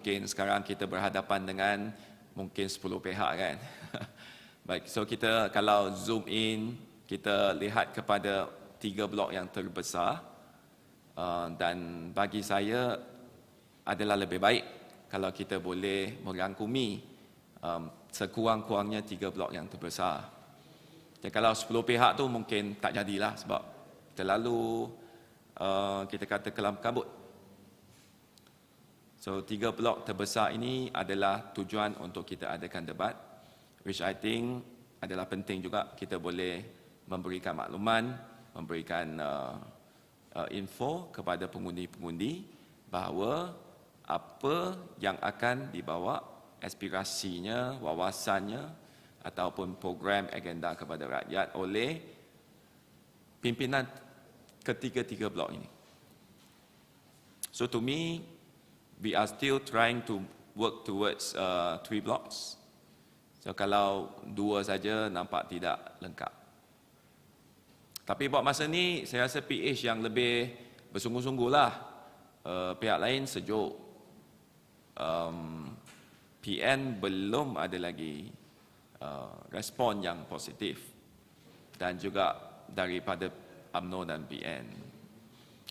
Mungkin sekarang kita berhadapan dengan mungkin 10 pihak kan. Baik, so kita kalau zoom in, kita lihat kepada 3 blok yang terbesar dan bagi saya adalah lebih baik kalau kita boleh merangkumi sekurang-kurangnya 3 blok yang terbesar. Jadi kalau 10 pihak tu mungkin tak jadilah sebab terlalu kita kata kelam kabut. So 3 blok terbesar ini adalah tujuan untuk kita adakan debat, which I think adalah penting juga kita boleh memberikan makluman, memberikan info kepada pengundi-pengundi bahawa apa yang akan dibawa, aspirasinya, wawasannya ataupun program agenda kepada rakyat oleh pimpinan ketiga-tiga blok ini. So to me, we are still trying to work towards 3 blocks. So kalau 2 saja nampak tidak lengkap. Tapi buat masa ni saya rasa PH yang lebih bersungguh-sungguhlah. Pihak lain sejuk. PN belum ada lagi respon yang positif. Dan juga daripada UMNO dan PN.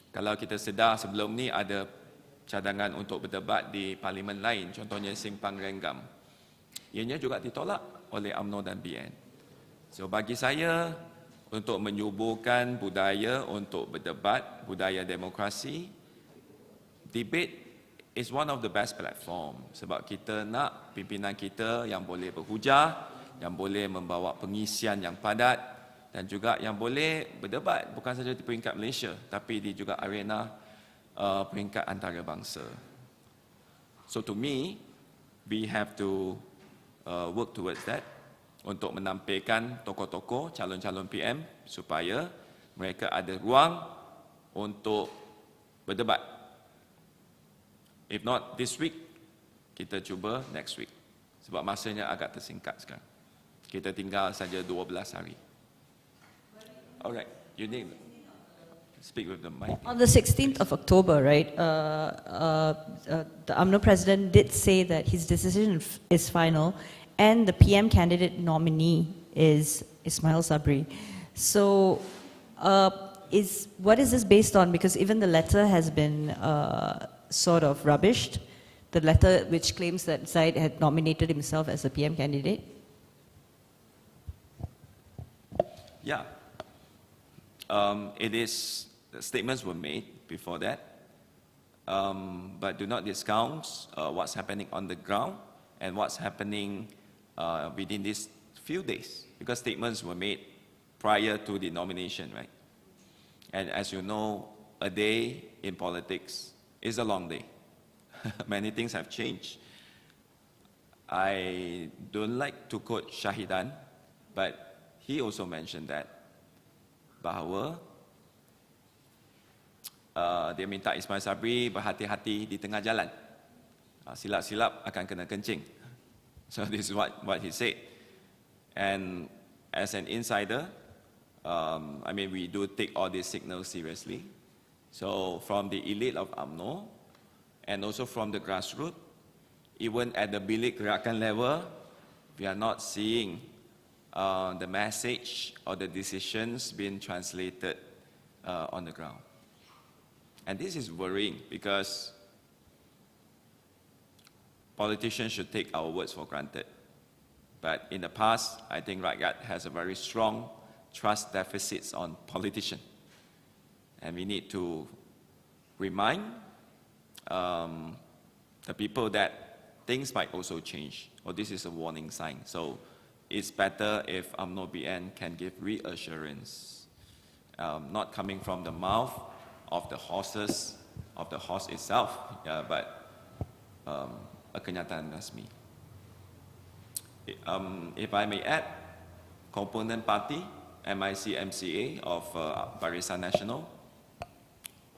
Kalau kita sedar sebelum ni ada cadangan untuk berdebat di parlimen lain, contohnya Simpang Renggam. Ianya juga ditolak oleh UMNO dan BN. So bagi saya, untuk menyuburkan budaya untuk berdebat, budaya demokrasi, debate is one of the best platform. Sebab kita nak pimpinan kita yang boleh berhujah, yang boleh membawa pengisian yang padat, dan juga yang boleh berdebat, bukan saja di peringkat Malaysia, tapi di juga arena peringkat antarabangsa. So to me, we have to work towards that untuk menampilkan tokoh-tokoh calon-calon PM supaya mereka ada ruang untuk berdebat. If not this week, kita cuba next week. Sebab masanya agak tersingkat sekarang. Kita tinggal saja 12 hari. Alright, you need speak with the mic. On the 16th of October, right, the UMNO president did say that his decision is final and the PM candidate nominee is Ismail Sabri. So what is this based on? Because even the letter has been sort of rubbished, the letter which claims that Zaid had nominated himself as the PM candidate. Yeah. It is, the statements were made before that, but do not discount what's happening on the ground and what's happening within these few days, because statements were made prior to the nomination, right? And as you know, a day in politics is a long day. Many things have changed. I don't like to quote Shahidan, but he also mentioned that bahawa dia minta Ismail Sabri berhati-hati di tengah jalan. Silap-silap akan kena kencing. So this is what he said. And as an insider, I mean, we do take all these signals seriously. So from the elite of UMNO and also from the grassroots, even at the bilik gerakan level, we are not seeing the message or the decisions being translated on the ground. And this is worrying because politicians should take our words for granted. But in the past, I think rakyat has a very strong trust deficits on politicians. And we need to remind the people that things might also change, or this is a warning sign. So it's better if UMNO BN can give reassurance, not coming from the mouth of the horses, of the horse itself, but a kenyataan rasmi. If I may add, component party, MIC MCA of Barisan Nasional,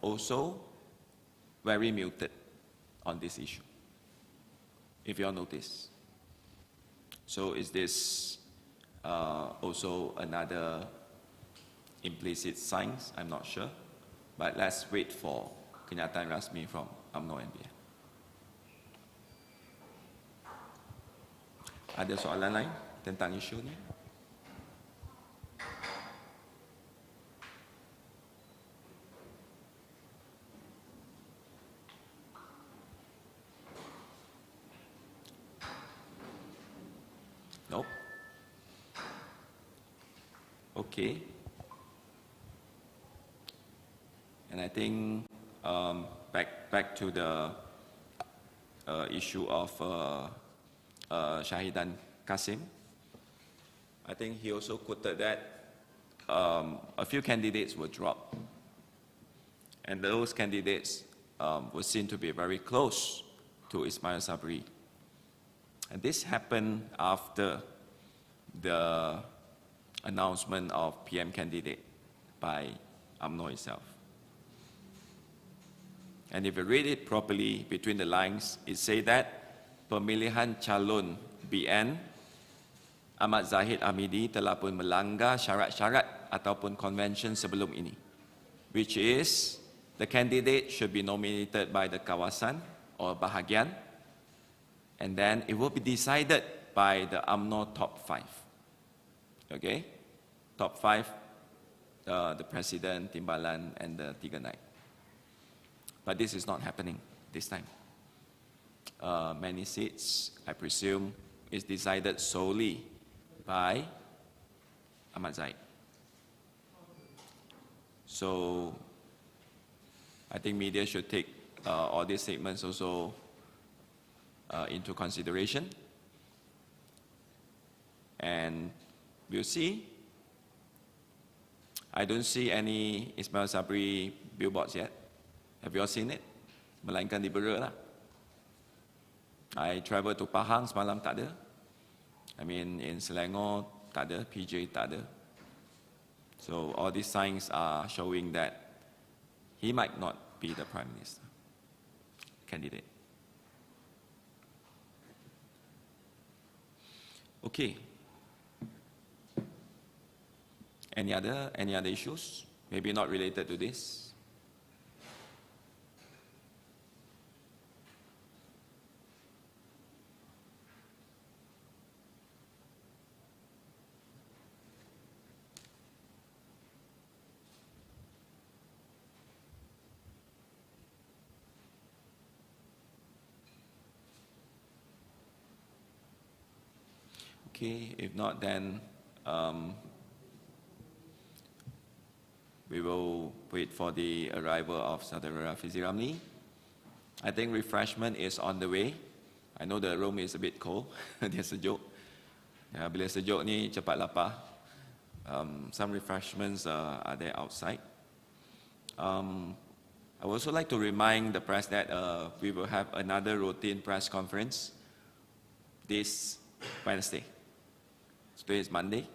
also very muted on this issue, if you all notice. So is this also another implicit signs? I'm not sure. But let's wait for kenyataan rasmi from UMNO and BN. Ada soalan lain tentang isu ni? Nope. Okay. And I think back to the issue of Shahidan Qasim. I think he also quoted that a few candidates were dropped, and those candidates were seen to be very close to Ismail Sabri. And this happened after the announcement of PM candidate by UMNO itself. And if you read it properly between the lines, it says that pemilihan calon BN Ahmad Zahid Hamidi telah pun melanggar syarat-syarat ataupun convention sebelum ini, which is the candidate should be nominated by the kawasan or bahagian, and then it will be decided by the UMNO top 5. Okay? Top 5, the President, Timbalan, and the Tiga Naik. But this is not happening this time. Many seats, I presume, is decided solely by Ahmad Zahid. So, I think media should take all these statements also into consideration. And we'll see. I don't see any Ismail Sabri billboards yet. Have you all seen it? Melainkan di Bera lah. I travel to Pahang semalam tak ada. I mean in Selangor tak ada, PJ tak ada. So all these signs are showing that he might not be the Prime Minister candidate. Okay. Any other issues? Maybe not related to this. Okay, if not, then we will wait for the arrival of Saudara Rafizi Ramli. I think refreshment is on the way. I know the room is a bit cold. Dia sejuk. Ya, bila sejuk ni cepat lapar. Some refreshments are there outside. I would also like to remind the press that we will have another routine press conference this Wednesday. Today is Monday,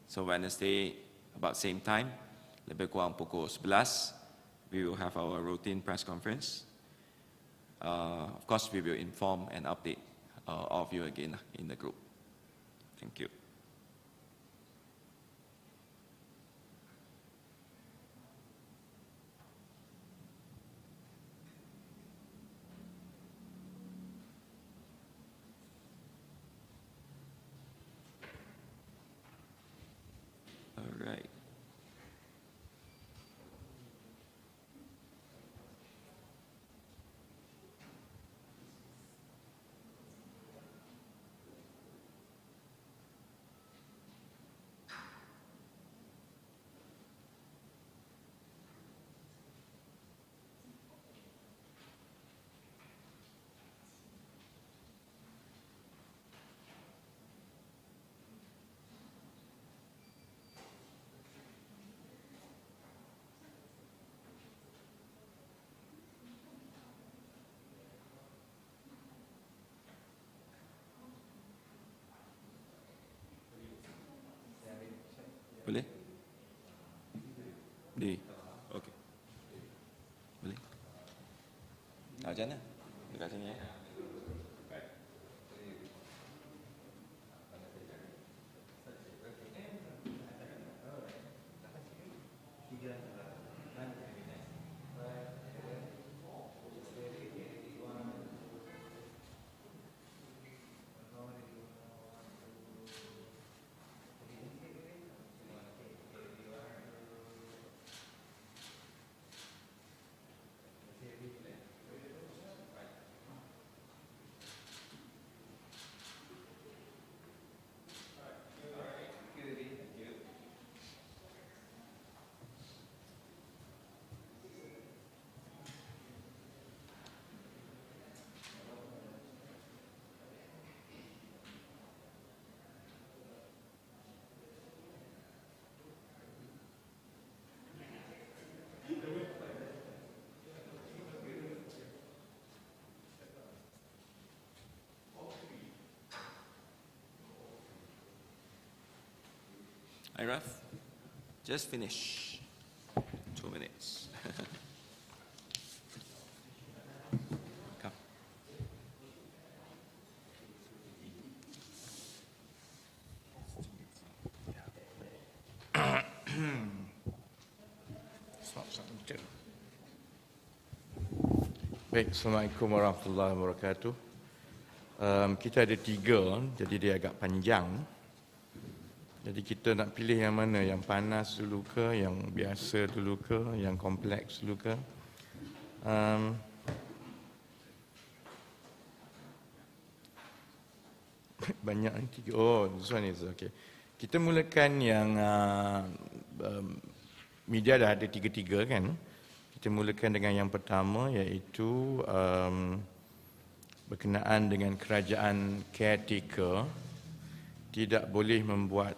so Wednesday about same time, lebih kurang pukul 11, we will have our routine press conference. Of course, we will inform and update all of you again in the group. Thank you. All right. Boleh? Di. Okey. Boleh? Macam mana? Dekat sini ya. Hi, Raf. Just finish. 2 minutes. Come. Baik, Assalamualaikum warahmatullahi wabarakatuh. Kita ada 3, jadi dia agak panjang. Jadi kita nak pilih yang mana, yang panas dulu ke, yang biasa dulu ke, yang kompleks dulu ke. Banyak ni 3. Oh, this one is okay. Kita mulakan yang media dah ada 3 kan. Kita mulakan dengan yang pertama, iaitu berkenaan dengan kerajaan caretaker tidak boleh membuat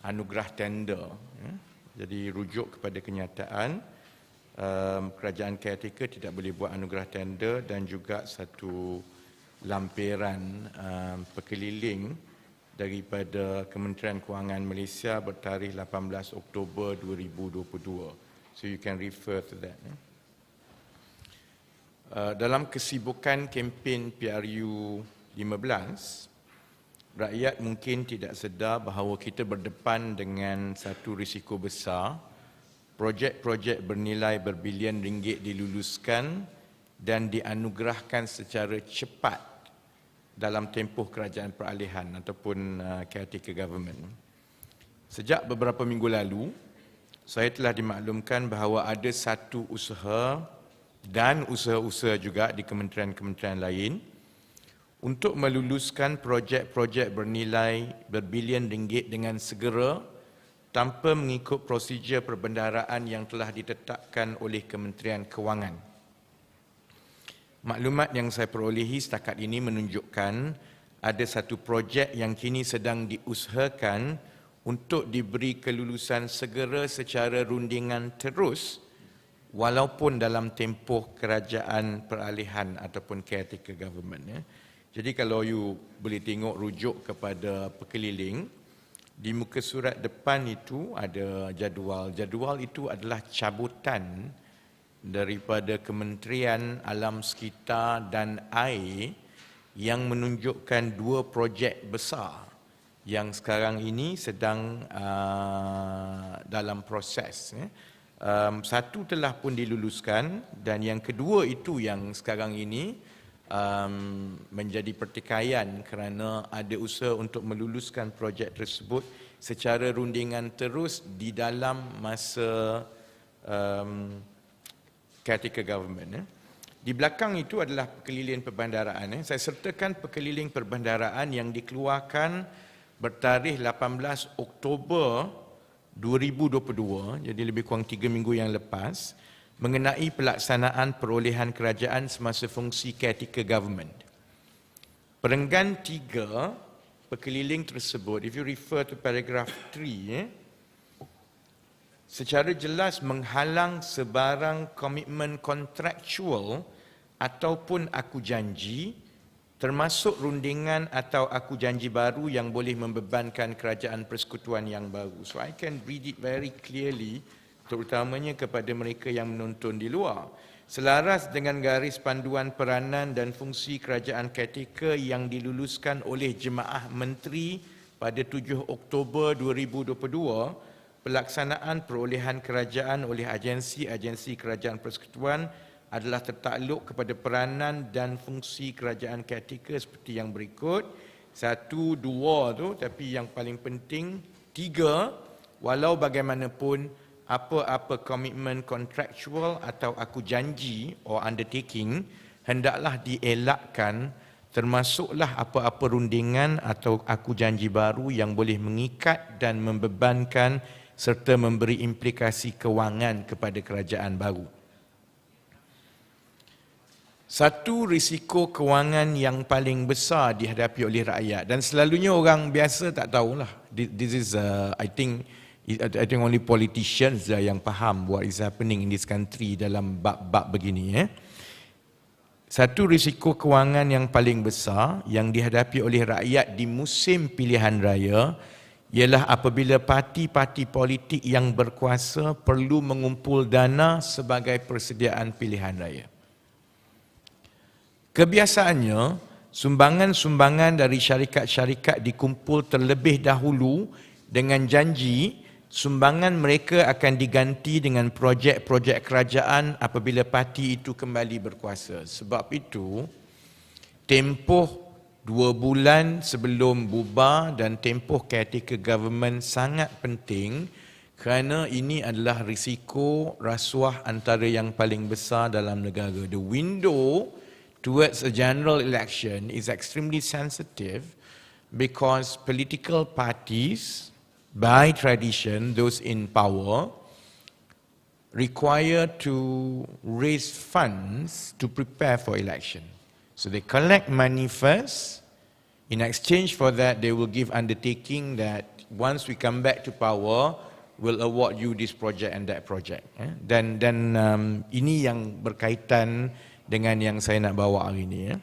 anugerah tender. Jadi rujuk kepada kenyataan, kerajaan caretaker tidak boleh buat anugerah tender, dan juga satu lampiran perkeliling daripada Kementerian Kewangan Malaysia bertarikh 18 Oktober 2022. So you can refer to that. Dalam kesibukan kempen PRU 15, rakyat mungkin tidak sedar bahawa kita berdepan dengan satu risiko besar. Projek-projek bernilai berbilion ringgit diluluskan dan dianugerahkan secara cepat dalam tempoh kerajaan peralihan ataupun caretaker government. Sejak beberapa minggu lalu, saya telah dimaklumkan bahawa ada satu usaha dan usaha-usaha juga di kementerian-kementerian lain untuk meluluskan projek-projek bernilai berbilion ringgit dengan segera tanpa mengikut prosedur perbendaharaan yang telah ditetapkan oleh Kementerian Kewangan. Maklumat yang saya perolehi setakat ini menunjukkan ada satu projek yang kini sedang diusahakan untuk diberi kelulusan segera secara rundingan terus walaupun dalam tempoh kerajaan peralihan ataupun caretaker government. Jadi kalau you boleh tengok rujuk kepada perkeliling, di muka surat depan itu ada jadual. Jadual itu adalah cabutan daripada Kementerian Alam Sekitar dan Air yang menunjukkan 2 projek besar yang sekarang ini sedang dalam proses. Satu telah pun diluluskan dan yang kedua itu yang sekarang ini menjadi pertikaian kerana ada usaha untuk meluluskan projek tersebut secara rundingan terus di dalam masa caretaker government. Di belakang itu adalah perkeliling perbendaharaan. Saya sertakan perkeliling perbendaharaan yang dikeluarkan bertarikh 18 Oktober 2022, jadi lebih kurang 3 minggu yang lepas, mengenai pelaksanaan perolehan kerajaan semasa fungsi caretaker government. Perenggan 3 perkeliling tersebut, if you refer to paragraph 3, secara jelas menghalang sebarang komitmen kontraktual ataupun aku janji, termasuk rundingan atau aku janji baru yang boleh membebankan kerajaan persekutuan yang baru. So I can read it very clearly, terutamanya kepada mereka yang menonton di luar. Selaras dengan garis panduan peranan dan fungsi kerajaan caretaker yang diluluskan oleh Jemaah Menteri pada 7 Oktober 2022, pelaksanaan perolehan kerajaan oleh agensi-agensi kerajaan persekutuan adalah tertakluk kepada peranan dan fungsi kerajaan caretaker seperti yang berikut. 1, 2 tu, tapi yang paling penting 3, walau bagaimanapun apa-apa komitmen kontraktual atau aku janji or undertaking hendaklah dielakkan, termasuklah apa-apa rundingan atau aku janji baru yang boleh mengikat dan membebankan serta memberi implikasi kewangan kepada kerajaan baru. Satu risiko kewangan yang paling besar dihadapi oleh rakyat, dan selalunya orang biasa tak tahulah. This is I think only politicians yang faham what is happening in this country dalam bab-bab begini. Satu risiko kewangan yang paling besar yang dihadapi oleh rakyat di musim pilihan raya ialah apabila parti-parti politik yang berkuasa perlu mengumpul dana sebagai persediaan pilihan raya. Kebiasaannya, sumbangan-sumbangan dari syarikat-syarikat dikumpul terlebih dahulu dengan janji sumbangan mereka akan diganti dengan projek-projek kerajaan apabila parti itu kembali berkuasa. Sebab itu, tempoh 2 bulan sebelum bubar dan tempoh caretaker government sangat penting kerana ini adalah risiko rasuah antara yang paling besar dalam negara. The window towards a general election is extremely sensitive because political parties, by tradition, those in power, require to raise funds to prepare for election. So they collect money first. In exchange for that, they will give undertaking that once we come back to power, we'll award you this project and that project. Dan ini yang berkaitan dengan yang saya nak bawa hari ini.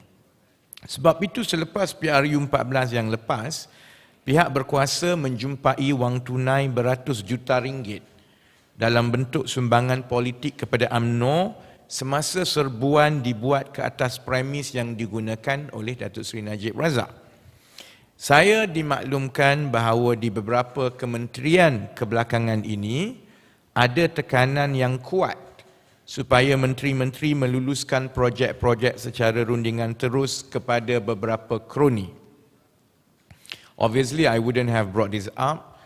Sebab itu selepas PRU 14 yang lepas, pihak berkuasa menjumpai wang tunai beratus juta ringgit dalam bentuk sumbangan politik kepada UMNO semasa serbuan dibuat ke atas premis yang digunakan oleh Datuk Seri Najib Razak. Saya dimaklumkan bahawa di beberapa kementerian kebelakangan ini ada tekanan yang kuat supaya menteri-menteri meluluskan projek-projek secara rundingan terus kepada beberapa kroni. Obviously, I wouldn't have brought this up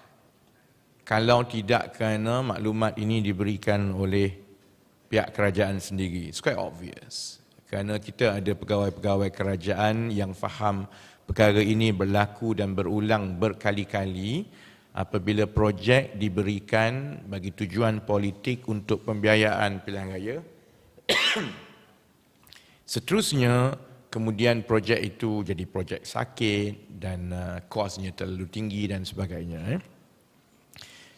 kalau tidak kerana maklumat ini diberikan oleh pihak kerajaan sendiri. It's quite obvious. Kerana kita ada pegawai-pegawai kerajaan yang faham perkara ini berlaku dan berulang berkali-kali apabila projek diberikan bagi tujuan politik untuk pembiayaan pilihan raya. Seterusnya, kemudian projek itu jadi projek sakit dan kosnya terlalu tinggi dan sebagainya.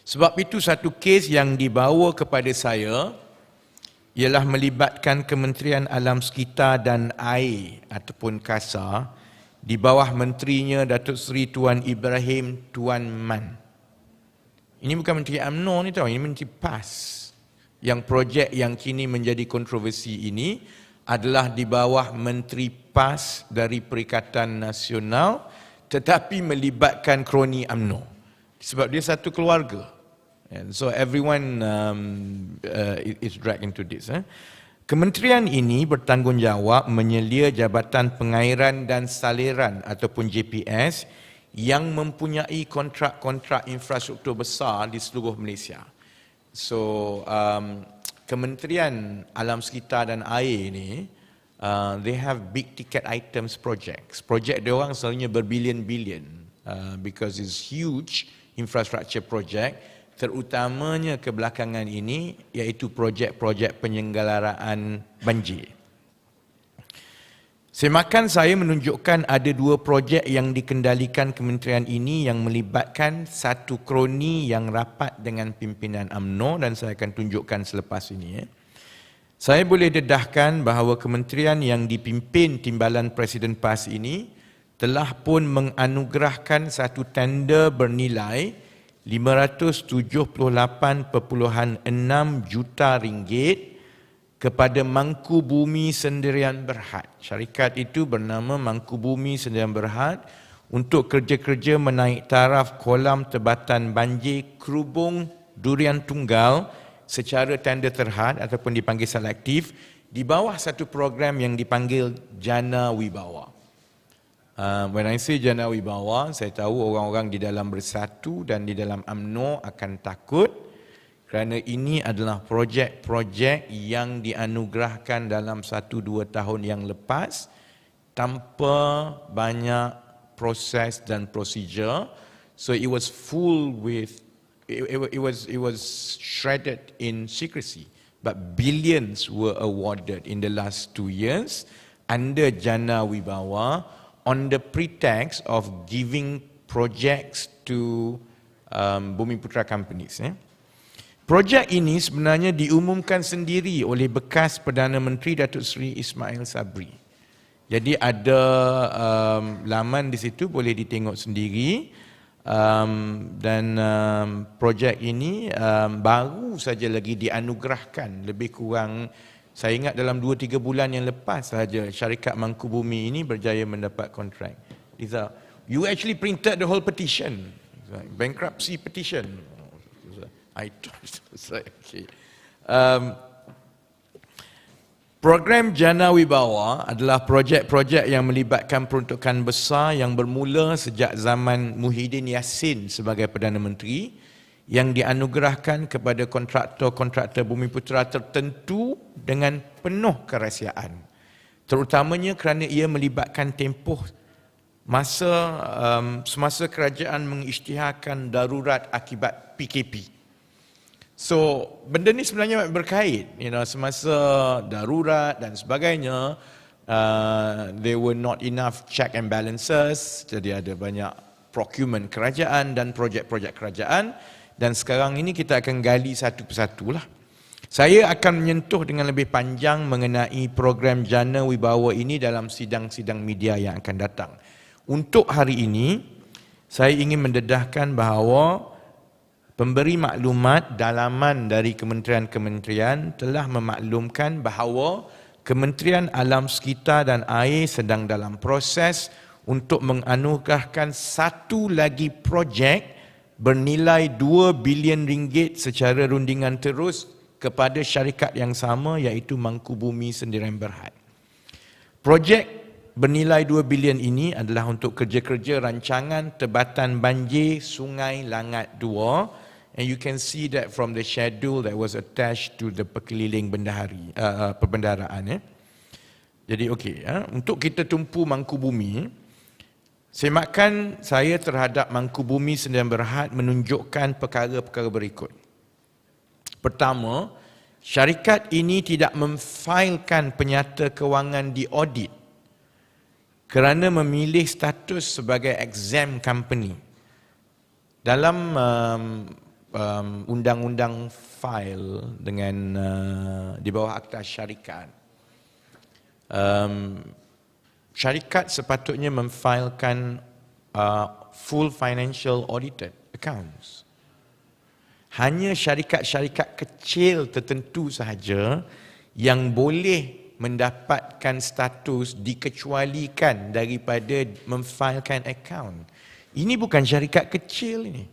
Sebab itu satu kes yang dibawa kepada saya ialah melibatkan Kementerian Alam Sekitar dan Air ataupun KASA di bawah menterinya Datuk Seri Tuan Ibrahim Tuan Man. Ini bukan Menteri UMNO ni tahu, ini Menteri PAS. Yang projek yang kini menjadi kontroversi ini adalah di bawah Menteri PAS dari Perikatan Nasional tetapi melibatkan kroni UMNO. Sebab dia satu keluarga. And so everyone is dragged into this. Kementerian ini bertanggungjawab menyelia Jabatan Pengairan dan Saliran ataupun JPS yang mempunyai kontrak-kontrak infrastruktur besar di seluruh Malaysia. So Kementerian Alam Sekitar dan Air ini they have big ticket items projects. Projek dia orang selalunya berbilion-bilion because it's huge infrastructure project. Terutamanya kebelakangan ini iaitu projek-projek penyelenggaraan banjir. Semakan saya menunjukkan ada 2 projek yang dikendalikan kementerian ini yang melibatkan satu kroni yang rapat dengan pimpinan UMNO dan saya akan tunjukkan selepas ini. Saya boleh dedahkan bahawa kementerian yang dipimpin Timbalan Presiden PAS ini telah pun menganugerahkan satu tender bernilai RM578.6 juta kepada Mangku Bumi Sendirian Berhad. Syarikat itu bernama Mangku Bumi Sendirian Berhad untuk kerja-kerja menaik taraf kolam tebatan banjir Kerubung Durian Tunggal secara tender terhad ataupun dipanggil selektif di bawah satu program yang dipanggil Jana Wibawa. When I say Jana Wibawa, saya tahu orang-orang di dalam Bersatu dan di dalam UMNO akan takut kerana ini adalah projek-projek yang dianugerahkan dalam 1-2 tahun yang lepas tanpa banyak proses dan prosedur. So it was full with, it was shredded in secrecy. But billions were awarded in the last 2 years under Jana Wibawa on the pretext of giving projects to Bumiputra companies. Projek ini sebenarnya diumumkan sendiri oleh bekas Perdana Menteri Datuk Seri Ismail Sabri. Jadi ada laman di situ boleh ditengok sendiri. projek ini baru saja lagi dianugerahkan, lebih kurang saya ingat dalam 2-3 bulan yang lepas sahaja syarikat Mangkubumi ini berjaya mendapat kontrak. You actually printed the whole petition, bankruptcy petition. I thought, okay. Program Jana Wibawa adalah projek-projek yang melibatkan peruntukan besar yang bermula sejak zaman Muhyiddin Yassin sebagai Perdana Menteri, yang dianugerahkan kepada kontraktor-kontraktor Bumiputera tertentu dengan penuh kerahsiaan. Terutamanya kerana ia melibatkan tempoh semasa kerajaan mengisytiharkan darurat akibat PKP. So, benda ni sebenarnya berkait, semasa darurat dan sebagainya, there were not enough check and balances, jadi ada banyak procurement kerajaan dan projek-projek kerajaan, dan sekarang ini kita akan gali satu persatu lah. Saya akan menyentuh dengan lebih panjang mengenai program Jana Wibawa ini dalam sidang-sidang media yang akan datang. Untuk hari ini, saya ingin mendedahkan bahawa pemberi maklumat dalaman dari kementerian-kementerian telah memaklumkan bahawa Kementerian Alam Sekitar dan Air sedang dalam proses untuk menganugerahkan satu lagi projek bernilai 2 bilion ringgit secara rundingan terus kepada syarikat yang sama, iaitu Mangkubumi Sendirian Berhad. Projek bernilai 2 bilion ini adalah untuk kerja-kerja rancangan tebatan banjir Sungai Langat 2. And you can see that from the schedule that was attached to the perkeliling perbendaharaan. Jadi okey, untuk kita tumpu Mangkubumi, semakan saya terhadap Mangkubumi Sendirian Berhad menunjukkan perkara-perkara berikut. Pertama, syarikat ini tidak memfailkan penyata kewangan di audit kerana memilih status sebagai exempt company. Dalam undang-undang file dengan di bawah Akta Syarikat, syarikat sepatutnya memfailkan full financial audited accounts. Hanya syarikat-syarikat kecil tertentu sahaja yang boleh mendapatkan status dikecualikan daripada memfailkan account. Ini bukan syarikat kecil ini.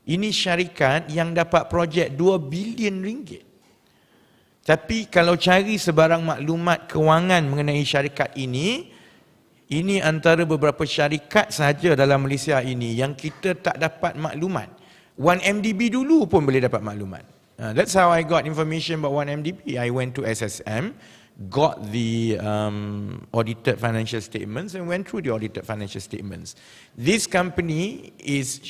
Ini syarikat yang dapat projek 2 bilion ringgit. Tapi kalau cari sebarang maklumat kewangan mengenai syarikat ini antara beberapa syarikat sahaja dalam Malaysia ini yang kita tak dapat maklumat. 1MDB dulu pun boleh dapat maklumat. That's how I got information about 1MDB. I went to SSM, got the audited financial statements and went through the audited financial statements. This company is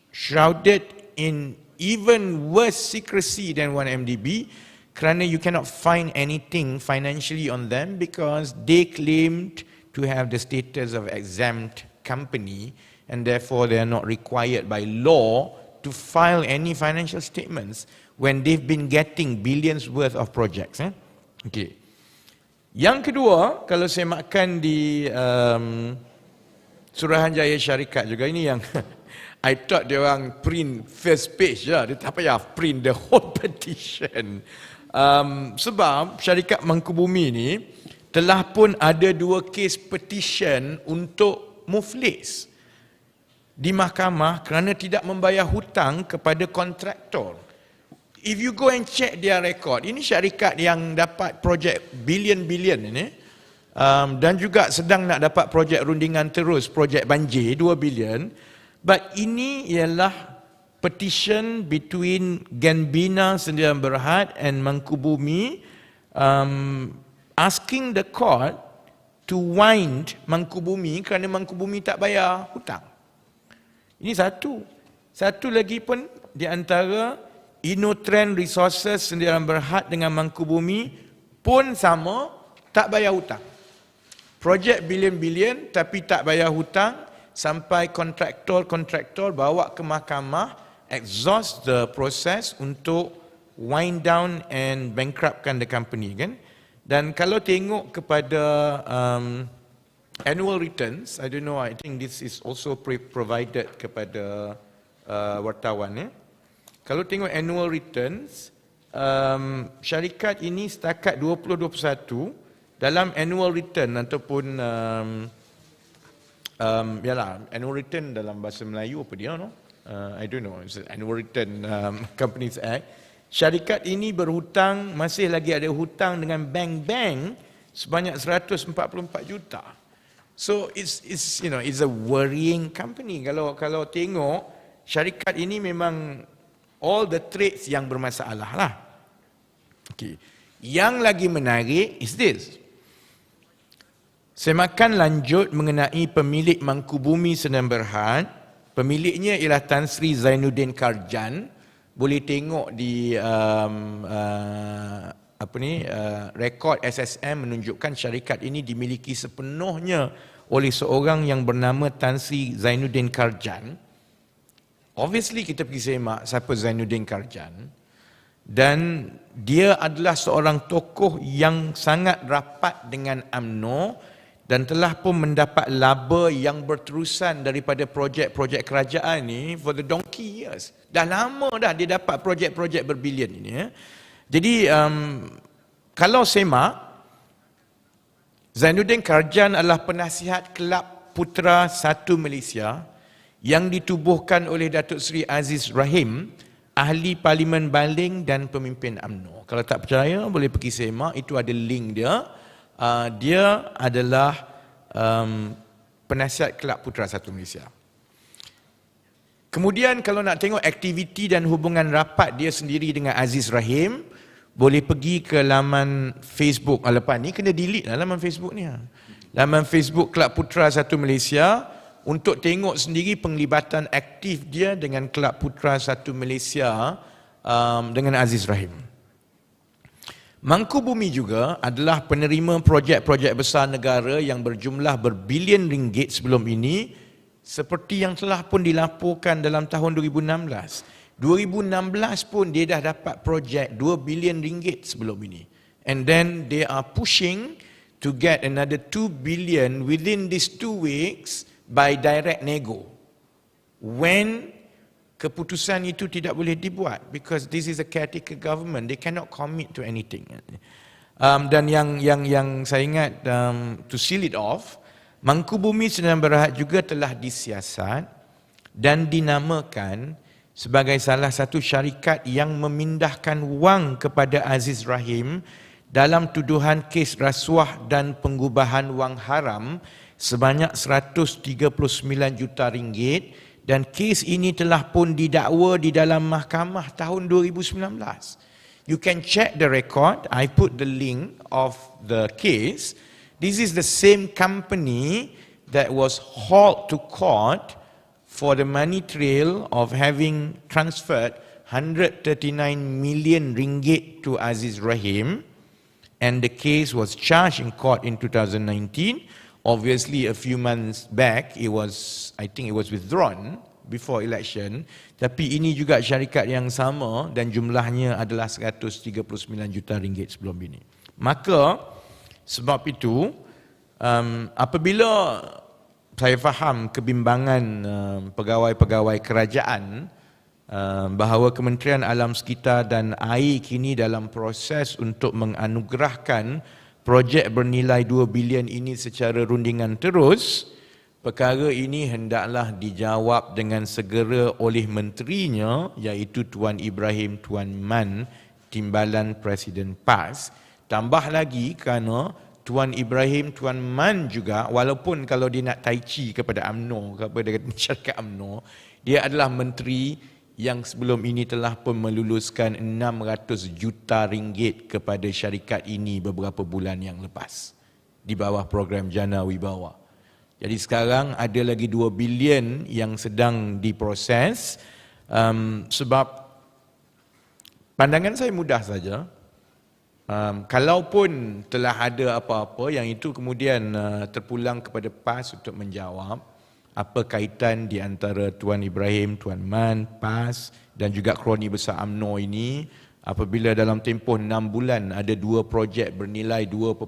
shrouded in even worse secrecy than 1MDB kerana you cannot find anything financially on them because they claimed to have the status of exempt company and therefore they are not required by law to file any financial statements when they've been getting billions worth of projects. Okay. Yang kedua, kalau saya makan di Suruhanjaya Syarikat juga, ini yang I thought dia orang print first page lah, dia tak payah print the whole petition. Sebab syarikat Mangkubumi ni telah pun ada 2 kes petition untuk muflis di mahkamah kerana tidak membayar hutang kepada kontraktor. If you go and check their record, ini syarikat yang dapat projek bilion-bilion ini, dan juga sedang nak dapat projek rundingan terus, projek banjir 2 bilion. But ini ialah petition between Gambina Sendirian Berhad and Mangkubumi, asking the court to wind Mangkubumi kerana Mangkubumi tak bayar hutang. Ini satu. Satu lagi pun di antara Inotrend Resources Sendirian Berhad dengan Mangkubumi pun sama, tak bayar hutang. Projek bilion-bilion tapi tak bayar hutang. Sampai kontraktor bawa ke mahkamah, exhaust the process untuk wind down and bankruptkan the company, kan? Dan kalau tengok kepada annual returns, I don't know, I think this is also provided kepada wartawan ya. Kalau tengok annual returns, syarikat ini setakat 2021 dalam annual return ataupun yalah, annual return dalam bahasa Melayu apa dia no? I don't know, it's annual return Companies Act. Syarikat ini berhutang, masih lagi ada hutang dengan bank-bank sebanyak 144 juta. So it's you know, it's a worrying company. Kalau tengok syarikat ini memang all the traits yang bermasalah lah. Okay. Yang lagi menarik is this. Saya makan lanjut mengenai pemilik Mangkubumi Sdn Bhd. Pemiliknya ialah Tan Sri Zainuddin Karjan. Boleh tengok di rekod SSM menunjukkan syarikat ini dimiliki sepenuhnya oleh seorang yang bernama Tan Sri Zainuddin Karjan. Obviously kita pergi semak siapa Zainuddin Karjan, dan dia adalah seorang tokoh yang sangat rapat dengan UMNO dan telah pun mendapat laba yang berterusan daripada projek-projek kerajaan ni for the donkey years. Dah lama dah dia dapat projek-projek berbilion ini. Ya. Jadi kalau semak, Zainuddin Karjan adalah penasihat Kelab Putera 1 Malaysia yang ditubuhkan oleh Datuk Seri Aziz Rahim, ahli Parlimen Baling dan pemimpin UMNO. Kalau tak percaya boleh pergi semak, itu ada link dia. Dia adalah penasihat Kelab Putera 1 Malaysia. Kemudian kalau nak tengok aktiviti dan hubungan rapat dia sendiri dengan Aziz Rahim, boleh pergi ke laman Facebook. Lepas ni kena delete lah laman Facebook ni. Laman Facebook Kelab Putera 1 Malaysia untuk tengok sendiri penglibatan aktif dia dengan Kelab Putera 1 Malaysia dengan Aziz Rahim. Mangkubumi juga adalah penerima projek-projek besar negara yang berjumlah berbilion ringgit sebelum ini, seperti yang telah pun dilaporkan dalam tahun 2016. 2016 pun dia dah dapat projek 2 bilion ringgit sebelum ini. And then they are pushing to get another 2 billion within these 2 weeks by direct nego. When keputusan itu tidak boleh dibuat, because this is a caretaker government, they cannot commit to anything. Dan yang saya ingat, to seal it off, Mangkubumi Sdn Bhd juga telah disiasat dan dinamakan sebagai salah satu syarikat yang memindahkan wang kepada Aziz Rahim dalam tuduhan kes rasuah dan pengubahan wang haram sebanyak 139 juta ringgit, dan kes ini telah pun didakwa di dalam mahkamah tahun 2019. You can check the record. I put the link of the case. This is the same company that was hauled to court for the money trail of having transferred 139 million ringgit to Aziz Rahim, and the case was charged in court in 2019. Obviously, a few months back, I think it was withdrawn before election. Tapi ini juga syarikat yang sama dan jumlahnya adalah 139 juta ringgit sebelum ini. Maka, sebab itu, apabila saya faham kebimbangan pegawai-pegawai kerajaan bahawa Kementerian Alam Sekitar dan Air kini dalam proses untuk menganugerahkan projek bernilai 2 bilion ini secara rundingan terus, perkara ini hendaklah dijawab dengan segera oleh menterinya, iaitu Tuan Ibrahim Tuan Man, Timbalan Presiden PAS. Tambah lagi kerana Tuan Ibrahim Tuan Man juga, walaupun kalau dia nak tai chi kepada UMNO, kepada syarikat UMNO, dia adalah menteri yang sebelum ini telah pun meluluskan 600 juta ringgit kepada syarikat ini beberapa bulan yang lepas di bawah program Jana Wibawa. Jadi sekarang ada lagi 2 bilion yang sedang diproses. Sebab pandangan saya mudah saja, kalaupun telah ada apa-apa yang itu kemudian terpulang kepada PAS untuk menjawab apa kaitan di antara Tuan Ibrahim, Tuan Man, PAS dan juga kroni besar UMNO ini, apabila dalam tempoh 6 bulan ada 2 projek bernilai 2.6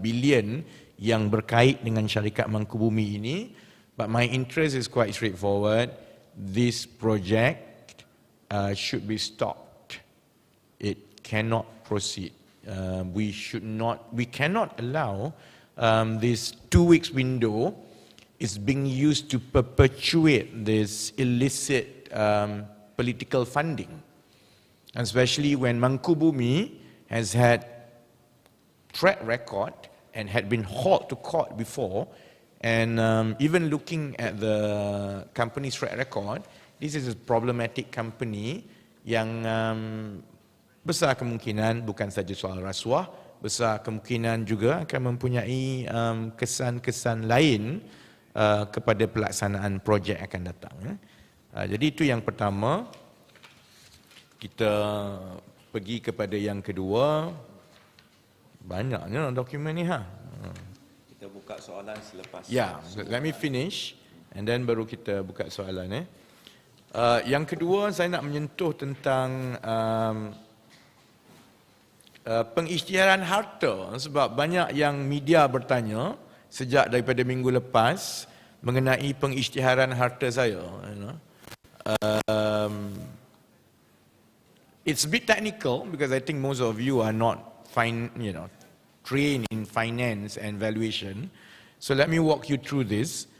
bilion yang berkait dengan syarikat Mangkubumi ini. But my interest is quite straightforward. this project should be stopped. It cannot proceed. We cannot allow this 2 weeks window is being used to perpetuate this illicit political funding, especially when Mangkubumi has had track record and had been hauled to court before, and even looking at the company's track record, this is a problematic company yang besar kemungkinan bukan saja soal rasuah, besar kemungkinan juga akan mempunyai kesan-kesan lain kepada pelaksanaan projek akan datang. Jadi itu yang pertama. Kita pergi kepada yang kedua. Banyaknya dokumen ni Kita buka soalan selepas. Let me finish and then baru kita buka soalan. Yang kedua, saya nak menyentuh tentang pengisytiharan harta, sebab banyak yang media bertanya sejak daripada minggu lepas mengenai pengisytiharan harta saya. It's a bit technical because I think most of you are not trained in finance and valuation. So let me walk you through this.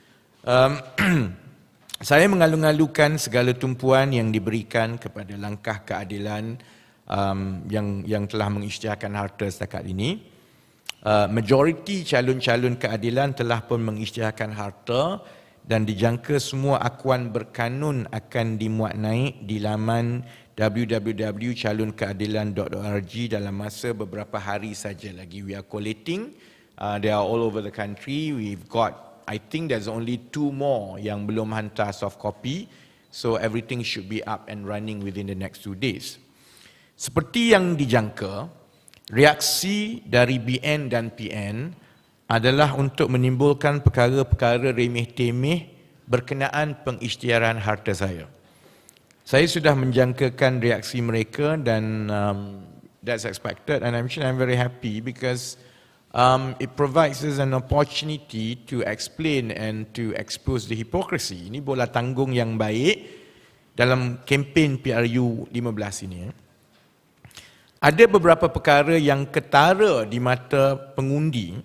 Saya mengalu-alukan segala tumpuan yang diberikan kepada langkah keadilan yang telah mengisytiharkan harta setakat ini. Majoriti calon-calon keadilan telah pun mengisytiharkan harta dan dijangka semua akuan berkanun akan dimuat naik di laman www.calonkeadilan.org dalam masa beberapa hari saja lagi. We are collating. They are all over the country. We've got, I think there's only 2 more yang belum hantar soft copy. So everything should be up and running within the next 2 days. Seperti yang dijangka, reaksi dari BN dan PN adalah untuk menimbulkan perkara-perkara remeh-temeh berkenaan pengisytiharan harta saya. Saya sudah menjangkakan reaksi mereka dan that's expected, and I'm very happy because it provides us an opportunity to explain and to expose the hypocrisy. Ini bola tanggung yang baik dalam kempen PRU 15 ini. Ada beberapa perkara yang ketara di mata pengundi,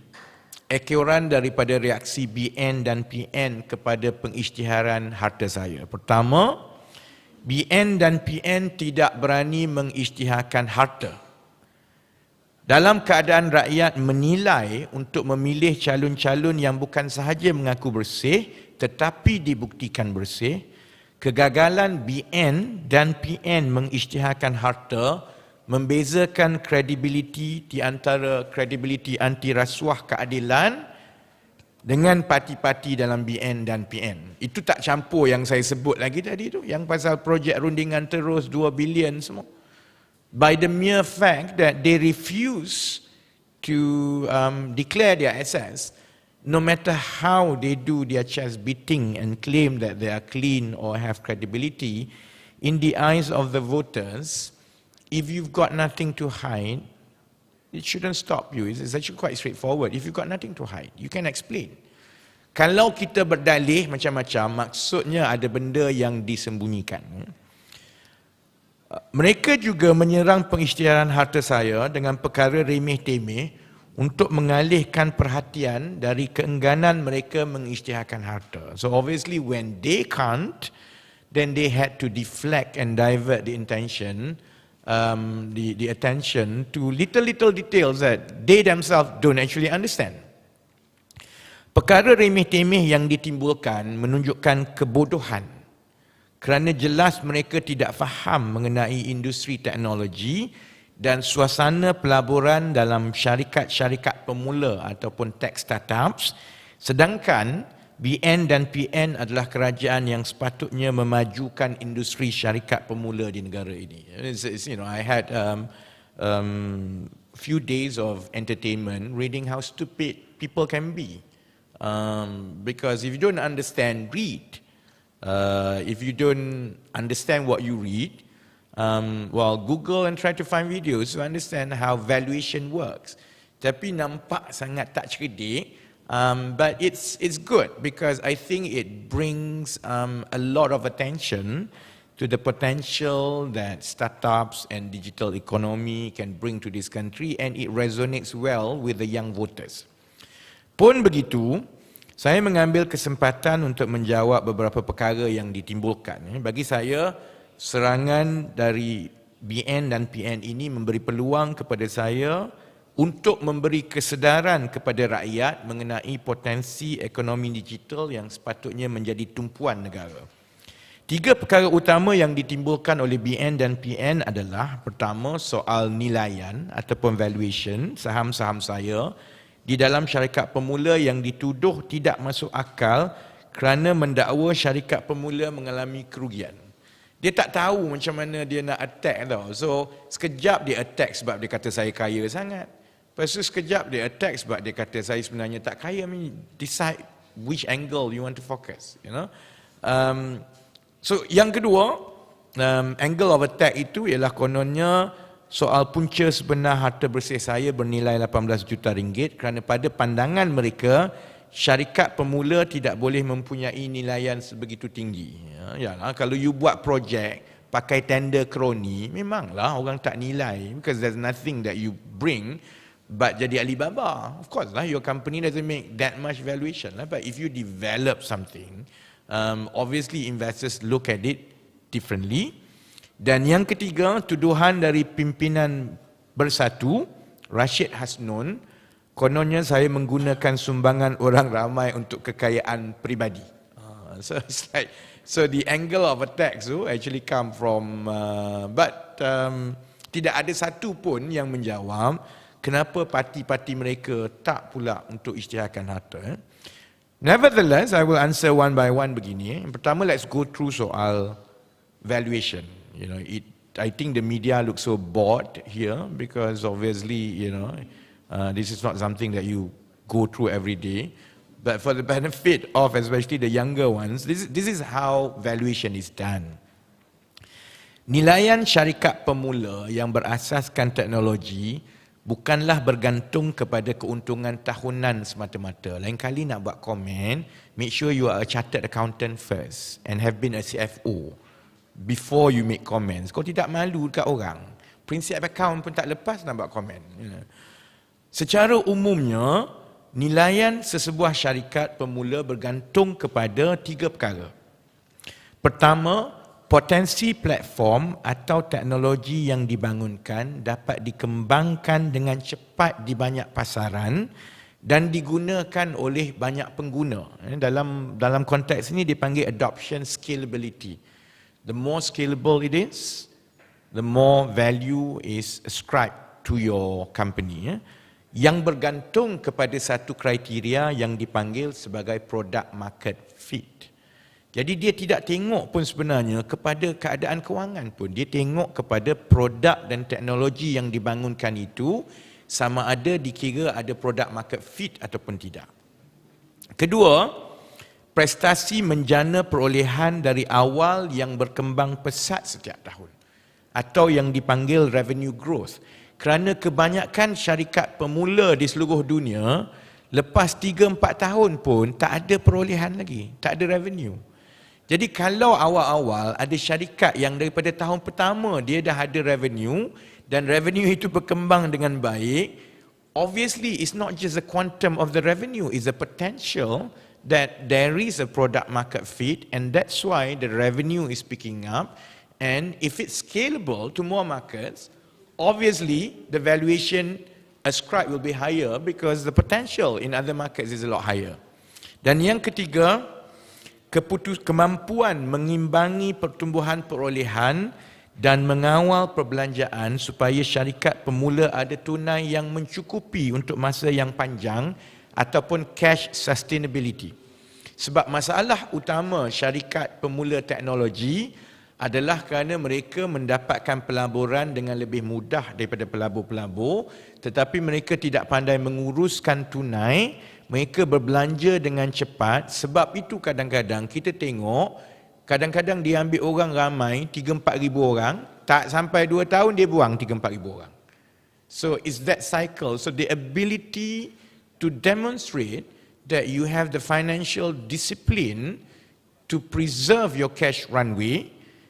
ekoran daripada reaksi BN dan PN kepada pengisytiharan harta saya. Pertama, BN dan PN tidak berani mengisytiharkan harta. Dalam keadaan rakyat menilai untuk memilih calon-calon yang bukan sahaja mengaku bersih tetapi dibuktikan bersih, kegagalan BN dan PN mengisytiharkan harta membezakan kredibiliti di antara kredibiliti anti rasuah keadilan dengan parti-parti dalam BN dan PN. Itu tak campur yang saya sebut lagi tadi tu, yang pasal projek rundingan terus 2 bilion semua. By the mere fact that they refuse to declare their assets, no matter how they do their chest beating and claim that they are clean or have credibility, in the eyes of the voters, if you've got nothing to hide, it shouldn't stop you. It's actually quite straightforward. If you've got nothing to hide, you can explain. Kalau kita berdalih macam-macam, maksudnya ada benda yang disembunyikan. Mereka juga menyerang pengisytiharan harta saya dengan perkara remeh-temeh untuk mengalihkan perhatian dari keengganan mereka mengisytiharkan harta. So obviously when they can't, then they had to deflect and divert the intention, the attention to little details that they themselves don't actually understand. Perkara remeh-temeh yang ditimbulkan menunjukkan kebodohan kerana jelas mereka tidak faham mengenai industri teknologi dan suasana pelaburan dalam syarikat-syarikat pemula ataupun tech startups, sedangkan BN dan PN adalah kerajaan yang sepatutnya memajukan industri syarikat pemula di negara ini. I had few days of entertainment reading how stupid people can be. Because if you don't understand, read. If you don't understand what you read, Google and try to find videos to understand how valuation works. Tapi nampak sangat tak cerdik But it's good because I think it brings a lot of attention to the potential that startups and digital economy can bring to this country, and it resonates well with the young voters. Pun begitu, saya mengambil kesempatan untuk menjawab beberapa perkara yang ditimbulkan. Bagi saya, serangan dari BN dan PN ini memberi peluang kepada saya untuk memberi kesedaran kepada rakyat mengenai potensi ekonomi digital yang sepatutnya menjadi tumpuan negara. 3 perkara utama yang ditimbulkan oleh BN dan PN adalah, pertama, soal nilaian ataupun valuation saham-saham saya di dalam syarikat pemula yang dituduh tidak masuk akal kerana mendakwa syarikat pemula mengalami kerugian. Dia tak tahu macam mana dia nak attack tau. So, sekejap dia attack sebab dia kata saya kaya sangat. Lepas tu sekejap dia attack sebab dia kata saya sebenarnya tak kaya. I mean, decide which angle you want to focus, you know. So yang kedua, angle of attack itu ialah kononnya soal punca sebenar harta bersih saya bernilai 18 juta ringgit kerana pada pandangan mereka, syarikat pemula tidak boleh mempunyai nilaian sebegitu tinggi. Yalah, kalau you buat projek pakai tender kroni, memanglah orang tak nilai because there's nothing that you bring but jadi Alibaba. Of course lah, your company doesn't make that much valuation lah, but if you develop something, obviously investors look at it differently. Dan yang ketiga, tuduhan dari pimpinan Bersatu, Rashid Hasnun, kononnya saya menggunakan sumbangan orang ramai untuk kekayaan peribadi. So it's like, so the angle of attacks tu actually come from, tidak ada satu pun yang menjawab kenapa parti-parti mereka tak pula untuk isytiharkan harta. Nevertheless, I will answer one by one begini. Pertama, let's go through soal valuation. You know, I think the media looks so bored here because obviously, you know, this is not something that you go through every day. But for the benefit of especially the younger ones, this is how valuation is done. Nilaian syarikat pemula yang berasaskan teknologi bukanlah bergantung kepada keuntungan tahunan semata-mata. Lain kali nak buat komen, make sure you are a chartered accountant first and have been a CFO before you make comments. Kau tidak malu dekat orang. Prinsip account pun tak lepas nak buat komen. Secara umumnya, nilaian sesebuah syarikat pemula bergantung kepada 3 perkara. Pertama, potensi platform atau teknologi yang dibangunkan dapat dikembangkan dengan cepat di banyak pasaran dan digunakan oleh banyak pengguna. Dalam konteks ini dipanggil adoption scalability. The more scalable it is, the more value is ascribed to your company. Yang bergantung kepada satu kriteria yang dipanggil sebagai product market fit. Jadi dia tidak tengok pun sebenarnya kepada keadaan kewangan pun. Dia tengok kepada produk dan teknologi yang dibangunkan itu sama ada dikira ada product market fit ataupun tidak. Kedua, prestasi menjana perolehan dari awal yang berkembang pesat setiap tahun atau yang dipanggil revenue growth. Kerana kebanyakan syarikat pemula di seluruh dunia lepas 3-4 tahun pun tak ada perolehan lagi, tak ada revenue. Jadi kalau awal-awal ada syarikat yang daripada tahun pertama dia dah ada revenue dan revenue itu berkembang dengan baik, obviously it's not just the quantum of the revenue, it's the potential that there is a product market fit, and that's why the revenue is picking up. And if it's scalable to more markets, obviously the valuation ascribed will be higher because the potential in other markets is a lot higher. Dan yang ketiga, kemampuan mengimbangi pertumbuhan perolehan dan mengawal perbelanjaan supaya syarikat pemula ada tunai yang mencukupi untuk masa yang panjang ataupun cash sustainability. Sebab masalah utama syarikat pemula teknologi adalah kerana mereka mendapatkan pelaburan dengan lebih mudah daripada pelabur-pelabur, tetapi mereka tidak pandai menguruskan tunai, mereka berbelanja dengan cepat. Sebab itu kadang-kadang kita tengok, kadang-kadang dia ambil orang ramai, 3-4 ribu orang, tak sampai 2 tahun dia buang 3-4 ribu orang. So it's that cycle. So the ability to demonstrate that you have the financial discipline to preserve your cash runway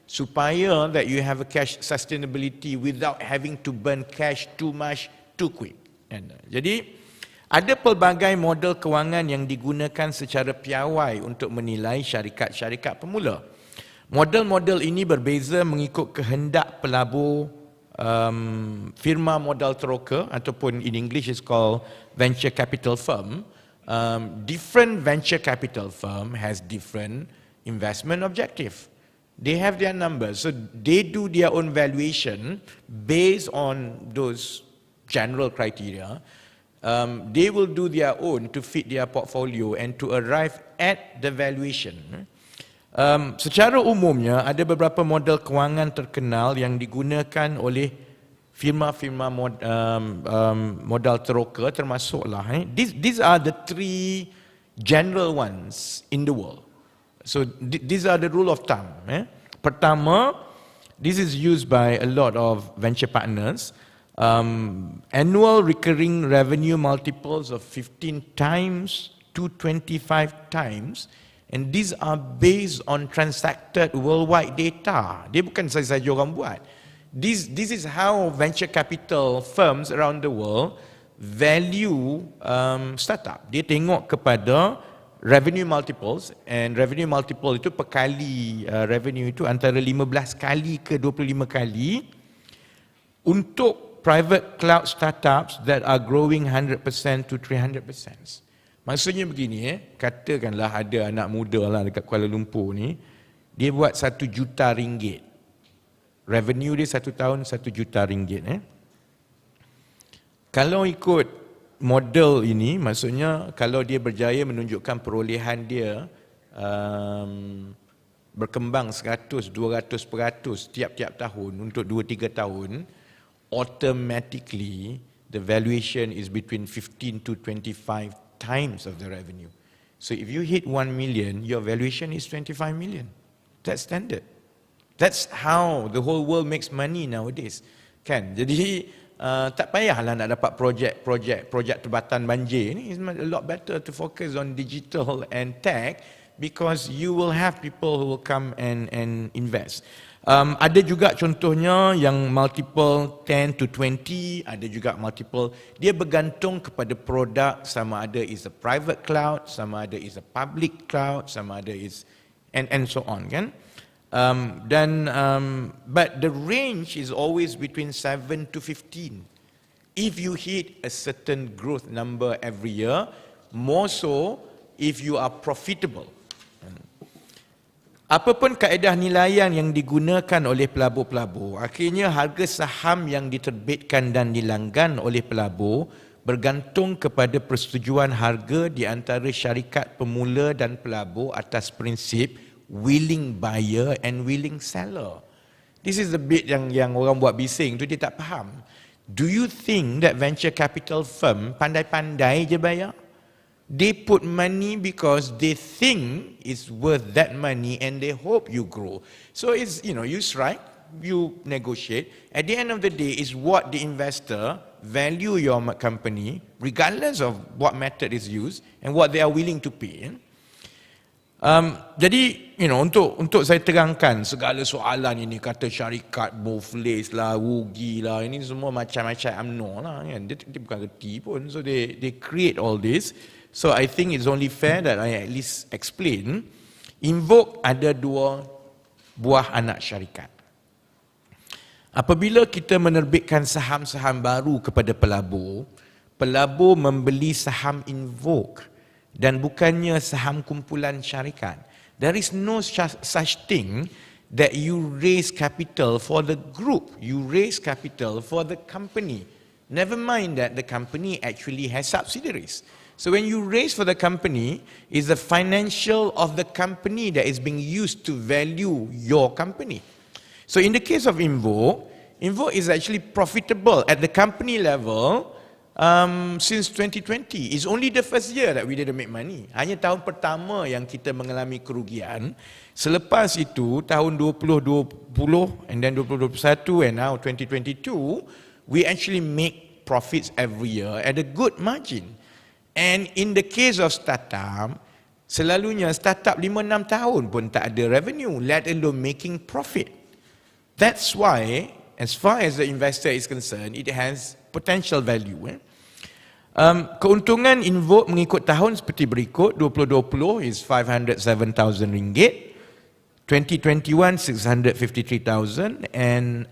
supaya that you have a cash sustainability without having to burn cash too much too quick. Jadi ada pelbagai model kewangan yang digunakan secara piawai untuk menilai syarikat-syarikat pemula. Model-model ini berbeza mengikut kehendak pelabur firma modal teroka ataupun in English is called venture capital firm. Different venture capital firm has different investment objective. They have their numbers, so they do their own valuation based on those general criteria. They will do their own to fit their portfolio and to arrive at the valuation. Secara umumnya ada beberapa model kewangan terkenal yang digunakan oleh firma-firma modal teroka termasuklah. These are the three general ones in the world. So these are the rule of thumb. Pertama, this is used by a lot of venture partners. Annual recurring revenue multiples of 15 times to 25 times. And these are based on transacted worldwide data. Dia bukan saja orang buat. This is how venture capital firms around the world value startup. Dia tengok kepada revenue multiples, and revenue multiple itu perkali revenue itu antara 15 kali ke 25 kali untuk private cloud startups that are growing 100% to 300%. Maksudnya begini, katakanlah ada anak muda lah dekat Kuala Lumpur ni, dia buat 1 juta ringgit. Revenue dia 1 tahun 1 juta ringgit. Kalau ikut model ini, maksudnya kalau dia berjaya menunjukkan perolehan dia berkembang 100-200% tiap-tiap tahun untuk 2-3 tahun, automatically the valuation is between 15 to 25 times of the revenue. So if you hit 1 million, your valuation is 25 million. That's standard. That's how the whole world makes money nowadays. Kan? Jadi tak payahlah nak dapat projek tebatan banjir ni. It's a lot better to focus on digital and tech because you will have people who will come and invest. Ada juga contohnya yang multiple 10 to 20, ada juga multiple, dia bergantung kepada produk, sama ada is a private cloud, sama ada is a public cloud, sama ada is and so on, kan? But the range is always between 7 to 15. If you hit a certain growth number every year, more so if you are profitable. Apapun kaedah nilaian yang digunakan oleh pelabur-pelabur, akhirnya harga saham yang diterbitkan dan dilanggan oleh pelabur bergantung kepada persetujuan harga di antara syarikat pemula dan pelabur atas prinsip willing buyer and willing seller. This is the bit yang orang buat bising tu, dia tak faham. Do you think that venture capital firm pandai-pandai je bayar? They put money because they think it's worth that money and they hope you grow. So it's, you strike, you negotiate. At the end of the day, it's what the investor value your company regardless of what method is used and what they are willing to pay. Jadi, untuk saya terangkan segala soalan ini, kata syarikat boothless lah, rugi lah, ini semua macam-macam UMNO lah, kan? Dia bukan reti pun, so they create all this. So I think it's only fair that I at least explain. Invoke ada 2 buah anak syarikat. Apabila kita menerbitkan saham-saham baru kepada pelabur, pelabur membeli saham Invoke dan bukannya saham kumpulan syarikat. There is no such thing that you raise capital for the group. You raise capital for the company. Never mind that the company actually has subsidiaries. So when you raise for the company, is the financial of the company that is being used to value your company. So in the case of Invoke is actually profitable at the company level since 2020. It's only the first year that we didn't make money. Hanya tahun pertama yang kita mengalami kerugian. Selepas itu, tahun 2020 and then 2021 and now 2022, we actually make profits every year at a good margin. And in the case of startup, selalunya startup 5-6 tahun pun tak ada revenue, let alone making profit. That's why, as far as the investor is concerned, it has potential value. Keuntungan Invoke mengikut tahun seperti berikut. 2020 is RM507,000, 2021 $653,000, and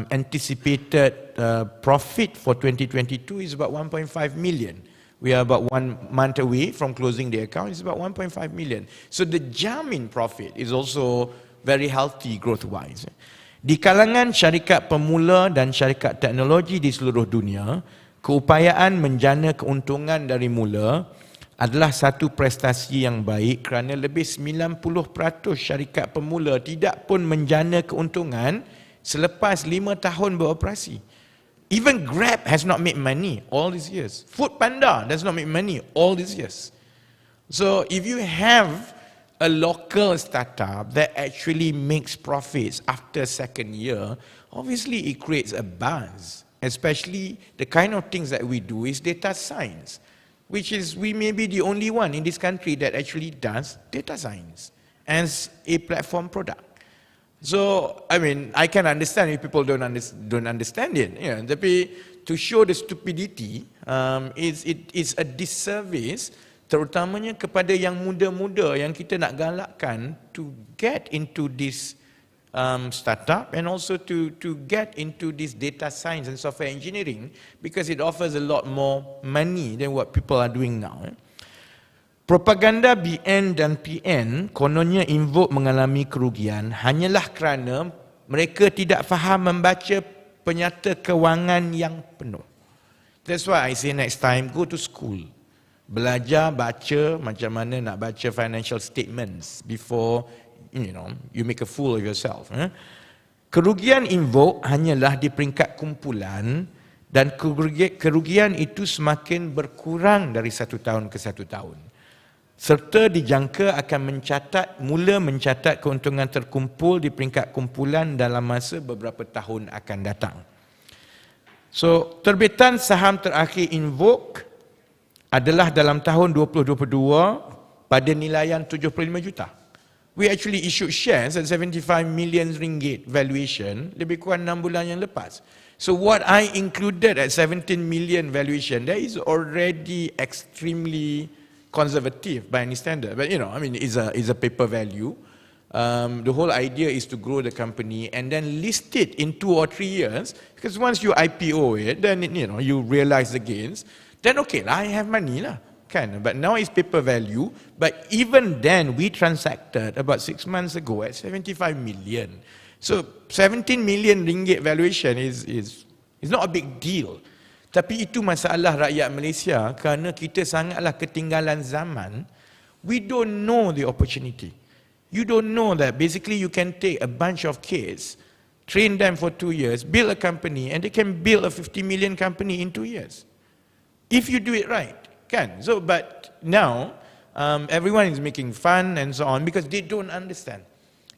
anticipated profit for 2022 is about 1.5 million. We are about 1 month away from closing the account. It's about 1.5 million. So the jump in profit is also very healthy growth-wise. Di kalangan syarikat pemula dan syarikat teknologi di seluruh dunia, keupayaan menjana keuntungan dari mula adalah satu prestasi yang baik kerana lebih 90% syarikat pemula tidak pun menjana keuntungan selepas 5 tahun beroperasi. Even Grab has not made money all these years. Foodpanda does not make money all these years. So if you have a local startup that actually makes profits after second year, obviously it creates a buzz. Especially the kind of things that we do is data science, which is, we may be the only one in this country that actually does data science as a platform product. So, I mean, I can understand if people don't understand it. You know, tapi to show the stupidity, it's a disservice, terutamanya kepada yang muda-muda yang kita nak galakkan to get into this startup and also to get into this data science and software engineering, because it offers a lot more money than what people are doing now. Propaganda BN dan PN kononnya Invoke mengalami kerugian hanyalah kerana mereka tidak faham membaca penyata kewangan yang penuh. That's why I say next time, go to school. Belajar baca macam mana nak baca financial statements before you make a fool of yourself. Kerugian Invoke hanyalah di peringkat kumpulan dan kerugian itu semakin berkurang dari satu tahun ke satu tahun. Serta dijangka akan mula mencatat keuntungan terkumpul di peringkat kumpulan dalam masa beberapa tahun akan datang. So, terbitan saham terakhir Invoke adalah dalam tahun 2022 pada nilaian 75 juta. We actually issued shares at 75 million ringgit valuation lebih kurang 6 bulan yang lepas. So what I included at 17 million valuation, that is already extremely conservative by any standard. But I mean, it's a paper value. The whole idea is to grow the company and then list it in 2 or 3 years. Because once you IPO it, then you realize the gains. Then okay lah, I have money lah. But now it's paper value. But even then, we transacted about 6 months ago at 75 million. So 17 million ringgit valuation is not a big deal. Tapi itu masalah rakyat Malaysia kerana kita sangatlah ketinggalan zaman. We don't know the opportunity. You don't know that basically you can take a bunch of kids, train them for 2 years, build a company, and they can build a 50 million company in 2 years. If you do it right. So, but now, everyone is making fun and so on because they don't understand.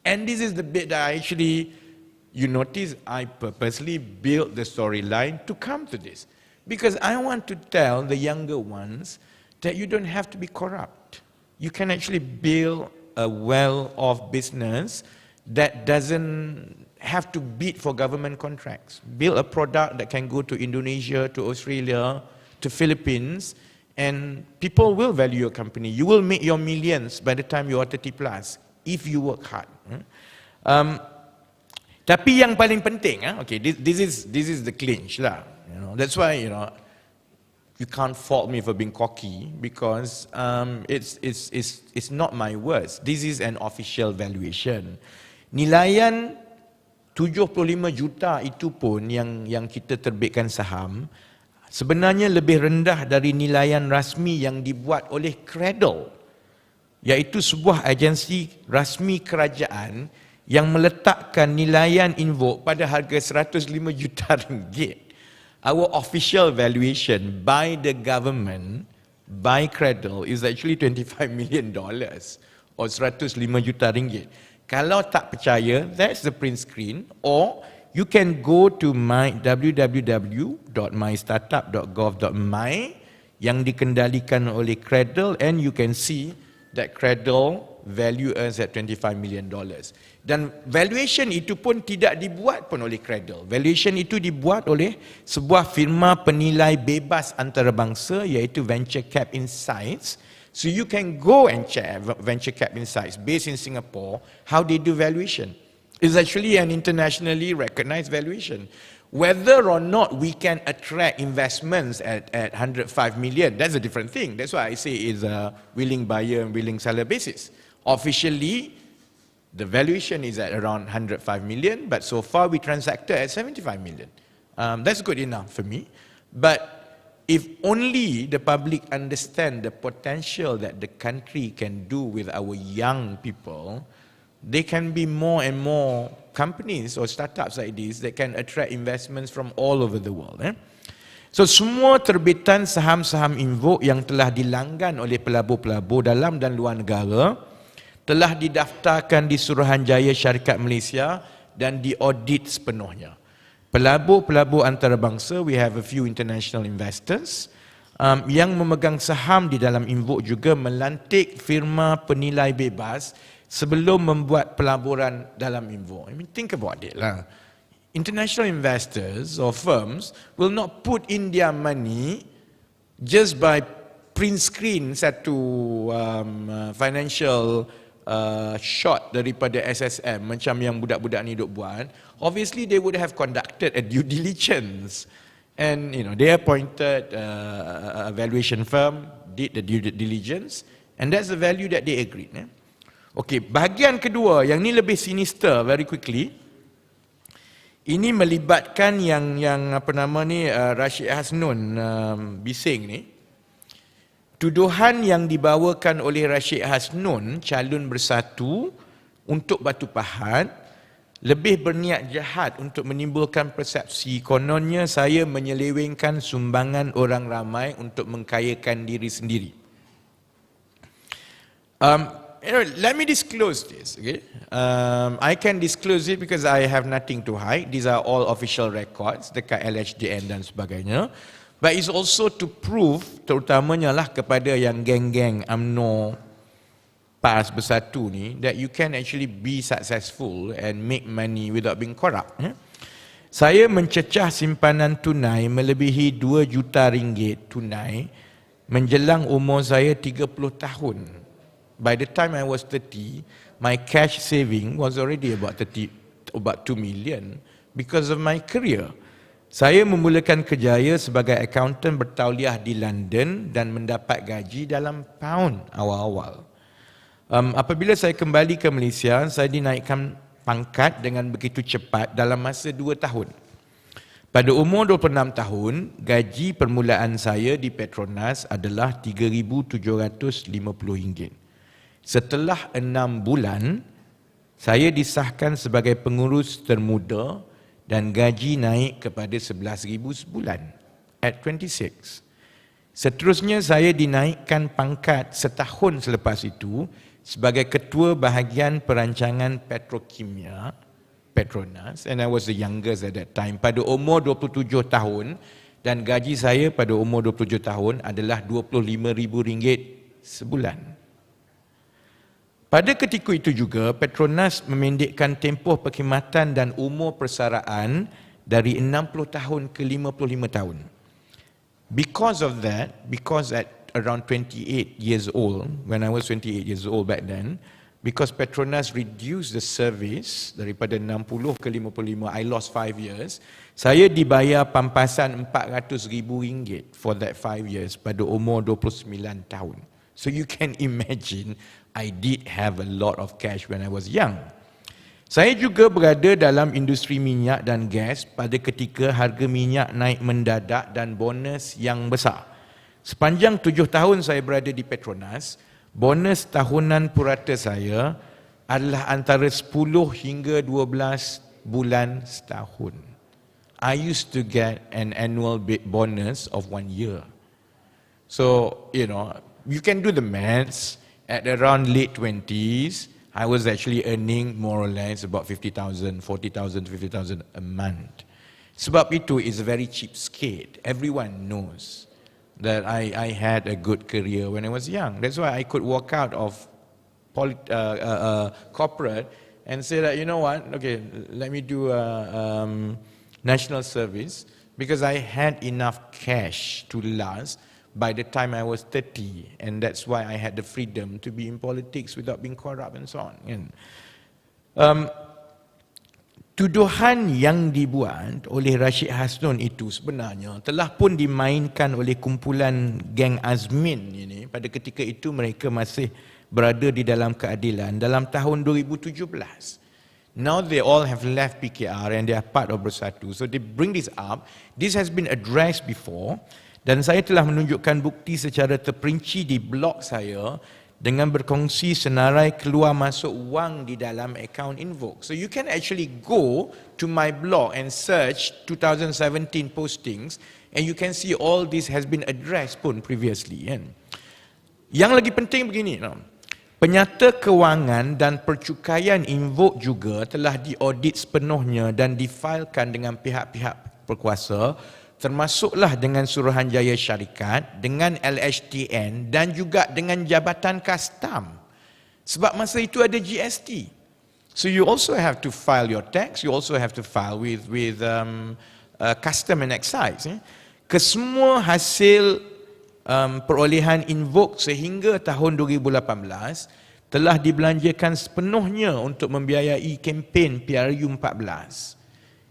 And this is the bit that you notice, I purposely built the storyline to come to this. Because I want to tell the younger ones that you don't have to be corrupt. You can actually build a well-off business that doesn't have to bid for government contracts. Build a product that can go to Indonesia, to Australia, to Philippines, and people will value your company. You will make your millions by the time you are 30 plus, if you work hard. Tapi yang paling penting, okay, this is the clinch lah. That's why you can't fault me for being cocky because it's not my words. This is an official valuation. Nilaian 75 juta itu pun yang kita terbitkan saham sebenarnya lebih rendah dari nilaian rasmi yang dibuat oleh Cradle, iaitu sebuah agensi rasmi kerajaan yang meletakkan nilaian Invoke pada harga 105 juta ringgit. Our official valuation by the government, by Cradle, is actually $25 million or 105 juta ringgit. Kalau tak percaya, that's the print screen, or you can go to www.mystartup.gov.my. yang dikendalikan oleh Cradle, and you can see that Cradle value us at $25 million. Dan valuation itu pun tidak dibuat pun oleh Cradle. Valuation itu dibuat oleh sebuah firma penilai bebas antarabangsa iaitu Venture Cap Insights. So you can go and check Venture Cap Insights based in Singapore, how they do valuation. It's actually an internationally recognized valuation. Whether or not we can attract investments at 105 million, that's a different thing. That's why I say it's a willing buyer and willing seller basis. Officially, the valuation is at around 105 million, but so far we transacted at 75 million. That's good enough for me. But if only the public understand the potential that the country can do with our young people, there can be more and more companies or startups like this that can attract investments from all over the world. So semua terbitan saham-saham Invoke yang telah dilanggan oleh pelabur-pelabur dalam dan luar negara telah didaftarkan di Suruhanjaya Syarikat Malaysia dan diaudit sepenuhnya. Pelabur-pelabur antarabangsa, we have a few international investors yang memegang saham di dalam Invoke juga melantik firma penilai bebas sebelum membuat pelaburan dalam Invoke. I mean, think about it lah. International investors or firms will not put in their money just by print screen satu financial shot daripada SSM macam yang budak-budak ni duk buat. Obviously, they would have conducted a due diligence. And, you know, they appointed a valuation firm, did the due diligence, and that's the value that they agreed. Okey, bahagian kedua yang ni lebih sinister, very quickly. Ini melibatkan yang apa nama ni Rashid Hasnun bising ni. Tuduhan yang dibawakan oleh Rashid Hasnun, calon bersatu untuk Batu Pahat, lebih berniat jahat untuk menimbulkan persepsi kononnya saya menyelewengkan sumbangan orang ramai untuk mengkayakan diri sendiri. Let me disclose this, okay? I can disclose it because I have nothing to hide. These are all official records dekat LHDN dan sebagainya. But it's also to prove, terutamanya lah kepada yang geng-geng UMNO PAS bersatu ni, that you can actually be successful and make money without being corrupt. Saya mencecah simpanan tunai melebihi 2 juta ringgit tunai menjelang umur saya 30 tahun. By the time I was 30, my cash saving was already about 2 million because of my career. Saya memulakan kerjaya sebagai accountant bertauliah di London dan mendapat gaji dalam pound awal-awal. Apabila saya kembali ke Malaysia, saya dinaikkan pangkat dengan begitu cepat dalam masa 2 tahun. Pada umur 26 tahun, gaji permulaan saya di Petronas adalah RM3,750. Setelah 6 bulan, saya disahkan sebagai pengurus termuda dan gaji naik kepada 11,000 sebulan at 26. Seterusnya saya dinaikkan pangkat setahun selepas itu sebagai ketua bahagian perancangan petrokimia Petronas, and I was the youngest at that time, pada umur 27 tahun, dan gaji saya pada umur 27 tahun adalah RM25,000 sebulan. Pada ketika itu juga, Petronas memendekkan tempoh perkhidmatan dan umur persaraan dari 60 tahun ke 55 tahun. Because of that, because at around 28 years old, when I was 28 years old back then, because Petronas reduced the service daripada 60 ke 55, I lost 5 years, saya dibayar pampasan RM400,000 for that 5 years pada umur 29 tahun. So you can imagine, I did have a lot of cash when I was young. Saya juga berada dalam industri minyak dan gas pada ketika harga minyak naik mendadak dan bonus yang besar. Sepanjang 7 tahun saya berada di Petronas, bonus tahunan purata saya adalah antara 10 hingga 12 bulan setahun. I used to get an annual bonus of 1 year. So, you know, you can do the maths. At around late 20s, I was actually earning more or less about 50,000, 40,000, 50,000 a month. Sebab itu is a very cheapskate. Everyone knows that I had a good career when I was young. That's why I could walk out of corporate and say that, you know what, okay, let me do national service, because I had enough cash to last by the time I was 30, and that's why I had the freedom to be in politics without being corrupt and so on. Tuduhan yang dibuat oleh Rashid Hasnun itu sebenarnya telah pun dimainkan oleh kumpulan geng Azmin ini pada ketika itu mereka masih berada di dalam keadilan dalam tahun 2017. Now they all have left PKR and they are part of Bersatu. So they bring this up. This has been addressed before dan saya telah menunjukkan bukti secara terperinci di blog saya dengan berkongsi senarai keluar masuk wang di dalam akaun Invoke. So you can actually go to my blog and search 2017 postings and you can see all this has been addressed pun previously. Yang lagi penting begini, penyata kewangan dan percukaian Invoke juga telah diaudit sepenuhnya dan difailkan dengan pihak-pihak berkuasa, termasuklah dengan Suruhanjaya Syarikat, dengan LHTN dan juga dengan Jabatan Kastam. Sebab masa itu ada GST. So you also have to file your tax, you also have to file with Custom and Excise. Kesemua hasil perolehan Invoke sehingga tahun 2018 telah dibelanjakan sepenuhnya untuk membiayai kempen PRU 14.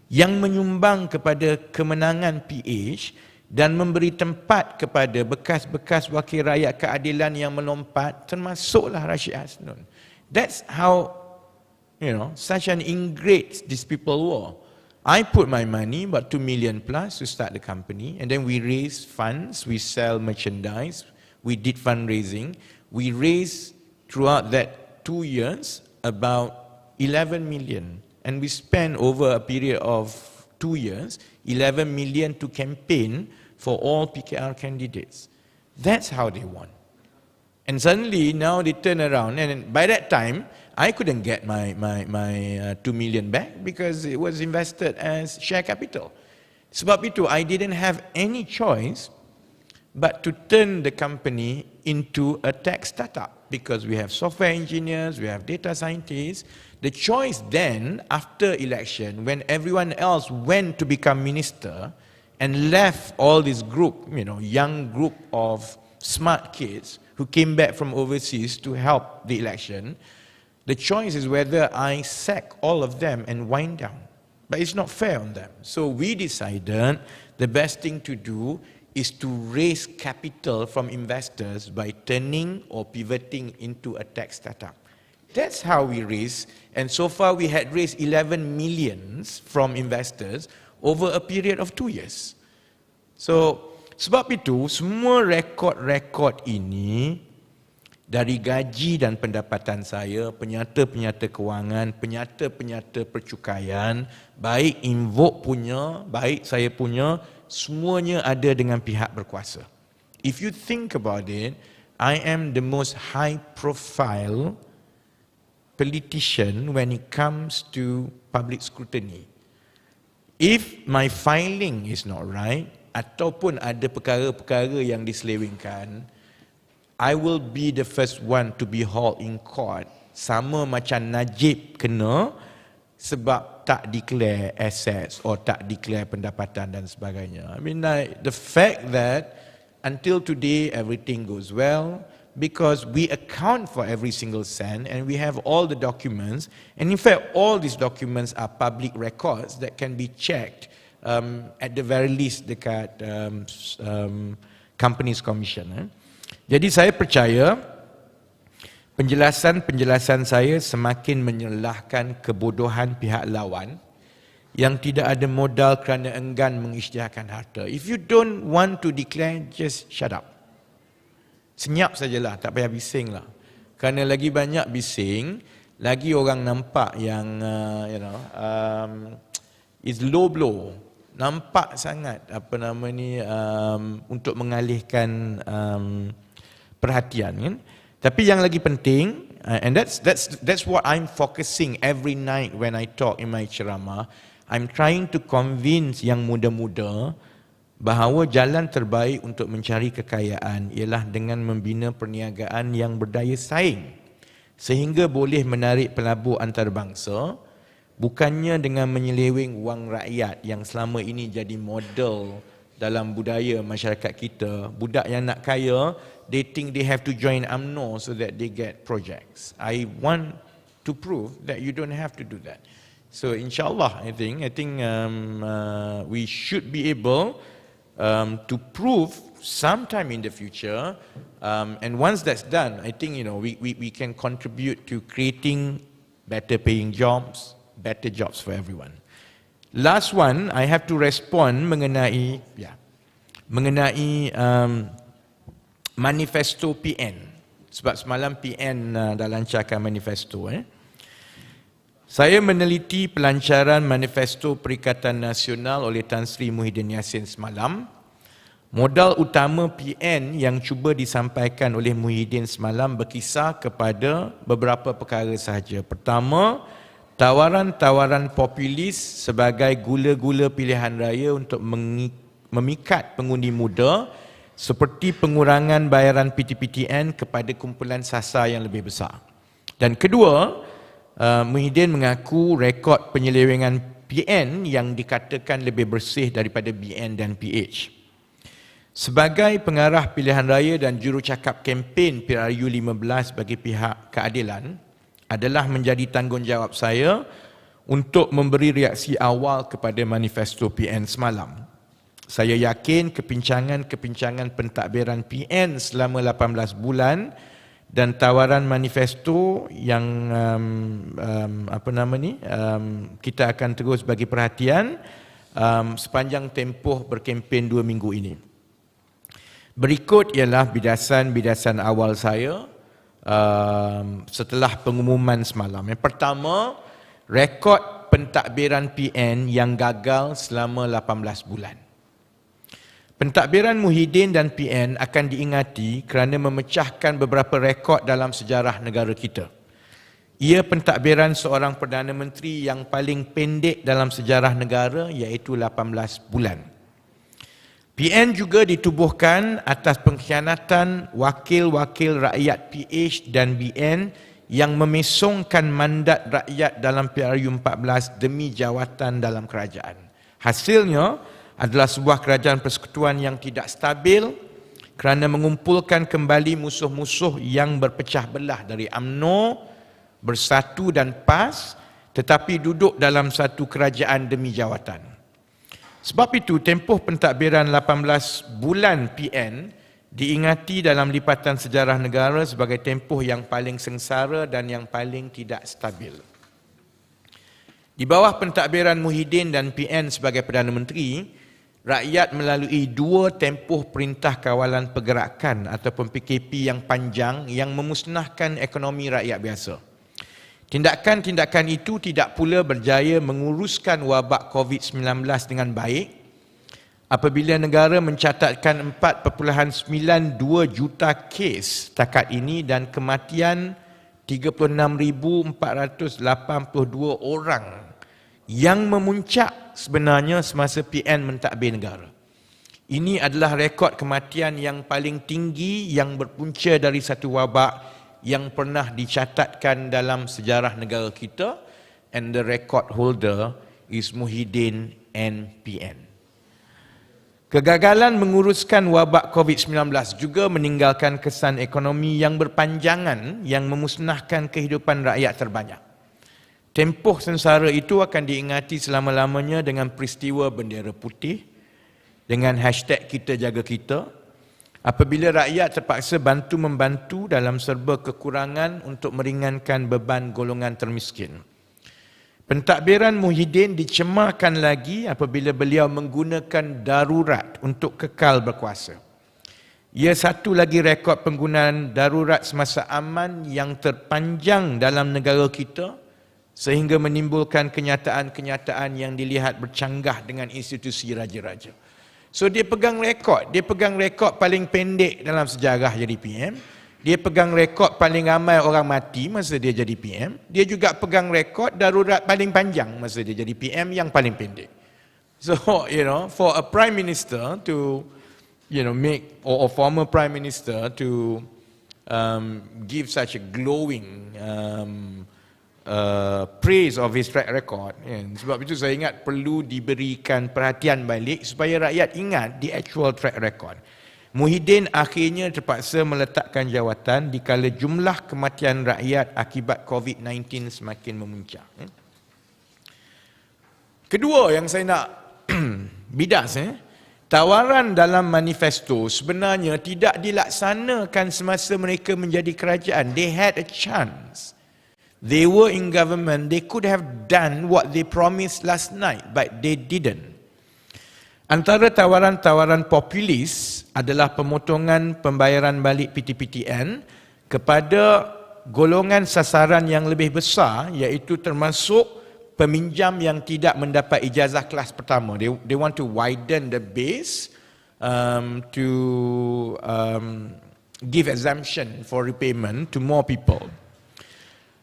Yang menyumbang kepada kemenangan PH dan memberi tempat kepada bekas-bekas wakil rakyat keadilan yang melompat, termasuklah Rashid Hasnun. That's how, such an ingrate these people were. I put my money, about 2 million plus, to start the company, and then we raised funds, we sell merchandise, we did fundraising, we raised throughout that 2 years about 11 million. And we spent over a period of 2 years, 11 million to campaign for all PKR candidates. That's how they won. And suddenly, now they turn around, and by that time, I couldn't get my 2 million back because it was invested as share capital. Sebab itu, I didn't have any choice but to turn the company into a tech startup because we have software engineers, we have data scientists. The choice then, after election, when everyone else went to become minister and left all this group, young group of smart kids who came back from overseas to help the election, the choice is whether I sack all of them and wind down. But it's not fair on them. So we decided the best thing to do is to raise capital from investors by turning or pivoting into a tech startup. That's how we raised, and so far we had raised 11 millions from investors over a period of 2 years. So, sebab itu, semua rekod-rekod ini dari gaji dan pendapatan saya, penyata-penyata kewangan, penyata-penyata percukaian, baik Invoke punya, baik saya punya, semuanya ada dengan pihak berkuasa. If you think about it, I am the most high-profile politician when it comes to public scrutiny. If my filing is not right, ataupun ada perkara-perkara yang diselewengkan, I will be the first one to be hauled in court. Sama macam Najib kena sebab tak declare assets or tak declare pendapatan dan sebagainya. I mean, the fact that until today everything goes well, because we account for every single cent and we have all the documents, and in fact all these documents are public records that can be checked at the very least dekat Companies Commission. Jadi saya percaya penjelasan-penjelasan saya semakin menyelahkan kebodohan pihak lawan yang tidak ada modal kerana enggan mengisytiharkan harta. If you don't want to declare, just shut up. Senyap sajalah, tak payah bising lah. Kerana lagi banyak bising, lagi orang nampak yang, is low blow. Nampak sangat, untuk mengalihkan perhatian. Kan? Tapi yang lagi penting, and that's what I'm focusing every night when I talk in my ceramah, I'm trying to convince yang muda-muda bahawa jalan terbaik untuk mencari kekayaan ialah dengan membina perniagaan yang berdaya saing sehingga boleh menarik pelabur antarabangsa, bukannya dengan menyeleweng wang rakyat yang selama ini jadi model dalam budaya masyarakat kita. Budak yang nak kaya, they think they have to join UMNO so that they get projects. I want to prove that you don't have to do that. So insyaAllah, I think we should be able to prove sometime in the future, and once that's done, I think we can contribute to creating better paying jobs, better jobs for everyone. Last one, I have to respond mengenai manifesto PN. Sebab semalam PN dah lancarkan manifesto. Saya meneliti pelancaran manifesto Perikatan Nasional oleh Tan Sri Muhyiddin Yassin semalam. Modal utama PN yang cuba disampaikan oleh Muhyiddin semalam berkisar kepada beberapa perkara sahaja. Pertama, tawaran-tawaran populis sebagai gula-gula pilihan raya untuk memikat pengundi muda, seperti pengurangan bayaran PTPTN kepada kumpulan sasar yang lebih besar. Dan kedua, Muhyiddin mengaku rekod penyelewengan PN yang dikatakan lebih bersih daripada BN dan PH. Sebagai pengarah pilihan raya dan jurucakap kempen PRU 15 bagi pihak keadilan, adalah menjadi tanggungjawab saya untuk memberi reaksi awal kepada manifesto PN semalam. Saya yakin kepincangan pentadbiran PN selama 18 bulan dan tawaran manifesto yang kita akan terus bagi perhatian sepanjang tempoh berkempen 2 minggu ini. Berikut ialah bidasan-bidasan awal saya setelah pengumuman semalam. Yang pertama, rekod pentadbiran PN yang gagal selama 18 bulan. Pentadbiran Muhyiddin dan PN akan diingati kerana memecahkan beberapa rekod dalam sejarah negara kita. Ia pentadbiran seorang Perdana Menteri yang paling pendek dalam sejarah negara, iaitu 18 bulan. PN juga ditubuhkan atas pengkhianatan wakil-wakil rakyat PH dan BN yang memesongkan mandat rakyat dalam PRU 14 demi jawatan dalam kerajaan. Hasilnya adalah sebuah kerajaan persekutuan yang tidak stabil kerana mengumpulkan kembali musuh-musuh yang berpecah belah dari UMNO, Bersatu dan PAS, tetapi duduk dalam satu kerajaan demi jawatan. Sebab itu, tempoh pentadbiran 18 bulan PN diingati dalam lipatan sejarah negara sebagai tempoh yang paling sengsara dan yang paling tidak stabil. Di bawah pentadbiran Muhyiddin dan PN sebagai Perdana Menteri, rakyat melalui 2 tempoh Perintah Kawalan Pergerakan ataupun PKP yang panjang yang memusnahkan ekonomi rakyat biasa. Tindakan-tindakan itu tidak pula berjaya menguruskan wabak COVID-19 dengan baik apabila negara mencatatkan 4.92 juta kes setakat ini dan kematian 36,482 orang yang memuncak sebenarnya semasa PN mentadbir negara. Ini adalah rekod kematian yang paling tinggi yang berpunca dari satu wabak yang pernah dicatatkan dalam sejarah negara kita, and the record holder is Muhyiddin and PN. Kegagalan menguruskan wabak COVID-19 juga meninggalkan kesan ekonomi yang berpanjangan yang memusnahkan kehidupan rakyat terbanyak. Tempoh sengsara itu akan diingati selama-lamanya dengan peristiwa bendera putih, dengan hashtag kita jaga kita, apabila rakyat terpaksa bantu-membantu dalam serba kekurangan untuk meringankan beban golongan termiskin. Pentadbiran Muhyiddin dicemarkan lagi apabila beliau menggunakan darurat untuk kekal berkuasa. Ia satu lagi rekod penggunaan darurat semasa aman yang terpanjang dalam negara kita sehingga menimbulkan kenyataan-kenyataan yang dilihat bercanggah dengan institusi raja-raja. So dia pegang rekod paling pendek dalam sejarah jadi PM. Dia pegang rekod paling ramai orang mati masa dia jadi PM. Dia juga pegang rekod darurat paling panjang masa dia jadi PM yang paling pendek. So, for a prime minister to, make, or a former prime minister to give such a glowing praise of his track record. Sebab itu saya ingat perlu diberikan perhatian balik supaya rakyat ingat the actual track record. Muhyiddin akhirnya terpaksa meletakkan jawatan dikala jumlah kematian rakyat akibat COVID-19 semakin memuncak. Kedua yang saya nak bidas, tawaran dalam manifesto sebenarnya tidak dilaksanakan semasa mereka menjadi kerajaan. They had a chance. They were in government. They could have done what they promised last night, but they didn't. Antara tawaran-tawaran populis adalah pemotongan pembayaran balik PTPTN kepada golongan sasaran yang lebih besar, iaitu termasuk peminjam yang tidak mendapat ijazah kelas pertama. They want to widen the base to give exemption for repayment to more people.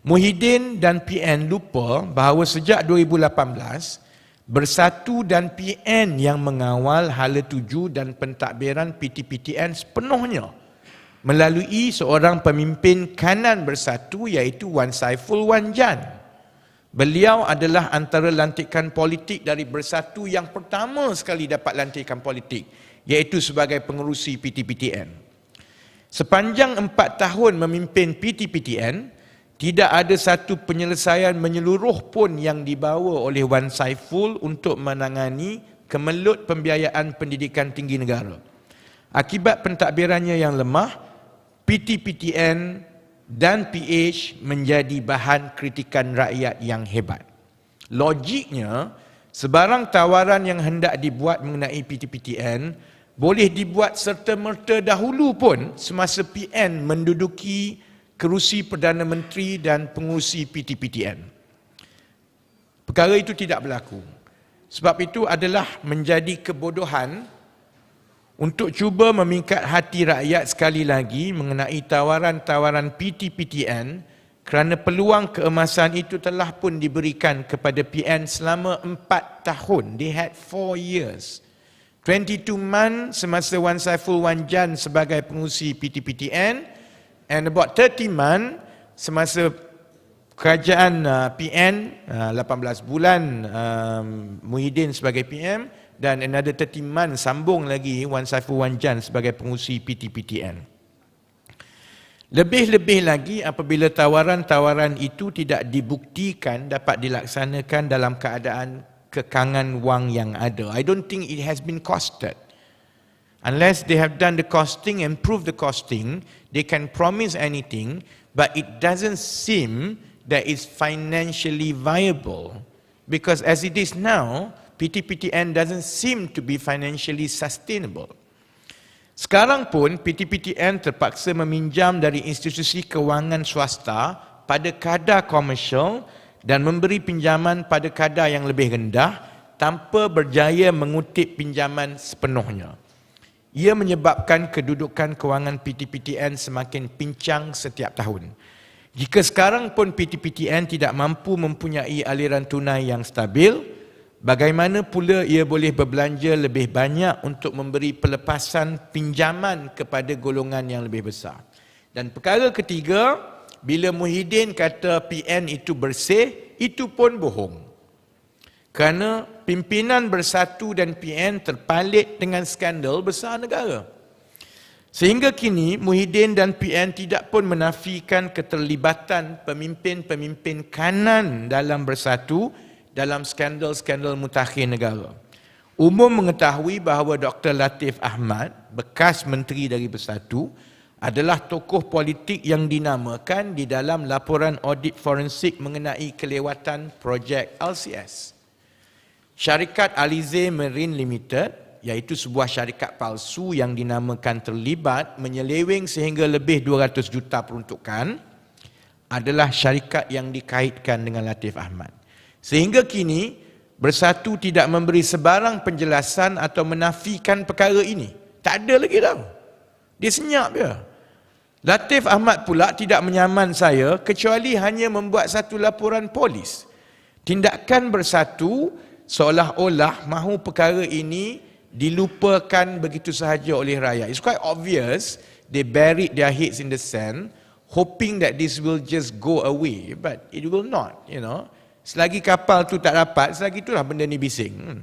Muhyiddin dan PN lupa bahawa sejak 2018, Bersatu dan PN yang mengawal hala tuju dan pentadbiran PTPTN sepenuhnya melalui seorang pemimpin kanan Bersatu, iaitu Wan Saiful Wan Jan. Beliau adalah antara lantikan politik dari Bersatu yang pertama sekali dapat lantikan politik, iaitu sebagai pengerusi PTPTN. Sepanjang 4 tahun memimpin PTPTN, tidak ada satu penyelesaian menyeluruh pun yang dibawa oleh Wan Saiful untuk menangani kemelut pembiayaan pendidikan tinggi negara. Akibat pentadbirannya yang lemah, PTPTN dan PH menjadi bahan kritikan rakyat yang hebat. Logiknya, sebarang tawaran yang hendak dibuat mengenai PTPTN boleh dibuat serta-merta dahulu pun semasa PN menduduki kerusi Perdana Menteri dan pengurusi PTPTN. Perkara itu tidak berlaku. Sebab itu adalah menjadi kebodohan untuk cuba memikat hati rakyat sekali lagi mengenai tawaran-tawaran PTPTN, kerana peluang keemasan itu telah pun diberikan kepada PN selama 4 tahun. They had 4 years. 22 months semasa Wan Saiful Wan Jan sebagai pengurusi PTPTN, and about 30 months semasa kerajaan PN, 18 bulan Muhyiddin sebagai PM, dan another 30 months sambung lagi Wan Saiful Wan Jan sebagai pengurusi PTPTN. Lebih-lebih lagi apabila tawaran-tawaran itu tidak dibuktikan dapat dilaksanakan dalam keadaan kekangan wang yang ada. I don't think it has been costed. Unless they have done the costing and prove the costing, they can promise anything, but it doesn't seem that it's financially viable. Because as it is now, PTPTN doesn't seem to be financially sustainable. Sekarang pun PTPTN terpaksa meminjam dari institusi kewangan swasta pada kadar komersial dan memberi pinjaman pada kadar yang lebih rendah tanpa berjaya mengutip pinjaman sepenuhnya. Ia menyebabkan kedudukan kewangan PTPTN semakin pincang setiap tahun. Jika sekarang pun PTPTN tidak mampu mempunyai aliran tunai yang stabil, bagaimana pula ia boleh berbelanja lebih banyak untuk memberi pelepasan pinjaman kepada golongan yang lebih besar? Dan perkara ketiga, bila Muhyiddin kata PN itu bersih, itu pun bohong. Kerana pimpinan Bersatu dan PN terpalit dengan skandal besar negara. Sehingga kini Muhyiddin dan PN tidak pun menafikan keterlibatan pemimpin-pemimpin kanan dalam Bersatu dalam skandal-skandal mutakhir negara. Umum mengetahui bahawa Dr. Latif Ahmad, bekas menteri dari Bersatu, adalah tokoh politik yang dinamakan di dalam laporan audit forensik mengenai kelewatan projek LCS. Syarikat Alize Marine Limited, iaitu sebuah syarikat palsu yang dinamakan terlibat menyeleweng sehingga lebih 200 juta peruntukan, adalah syarikat yang dikaitkan dengan Latif Ahmad. Sehingga kini, Bersatu tidak memberi sebarang penjelasan atau menafikan perkara ini. Tak ada lagi dah. Dia senyap dia. Latif Ahmad pula tidak menyaman saya kecuali hanya membuat satu laporan polis. Tindakan Bersatu seolah-olah mahu perkara ini dilupakan begitu sahaja oleh rakyat. It's quite obvious they buried their heads in the sand, hoping that this will just go away, but it will not, you know. Selagi kapal tu tak dapat, selagi itulah benda ni bising.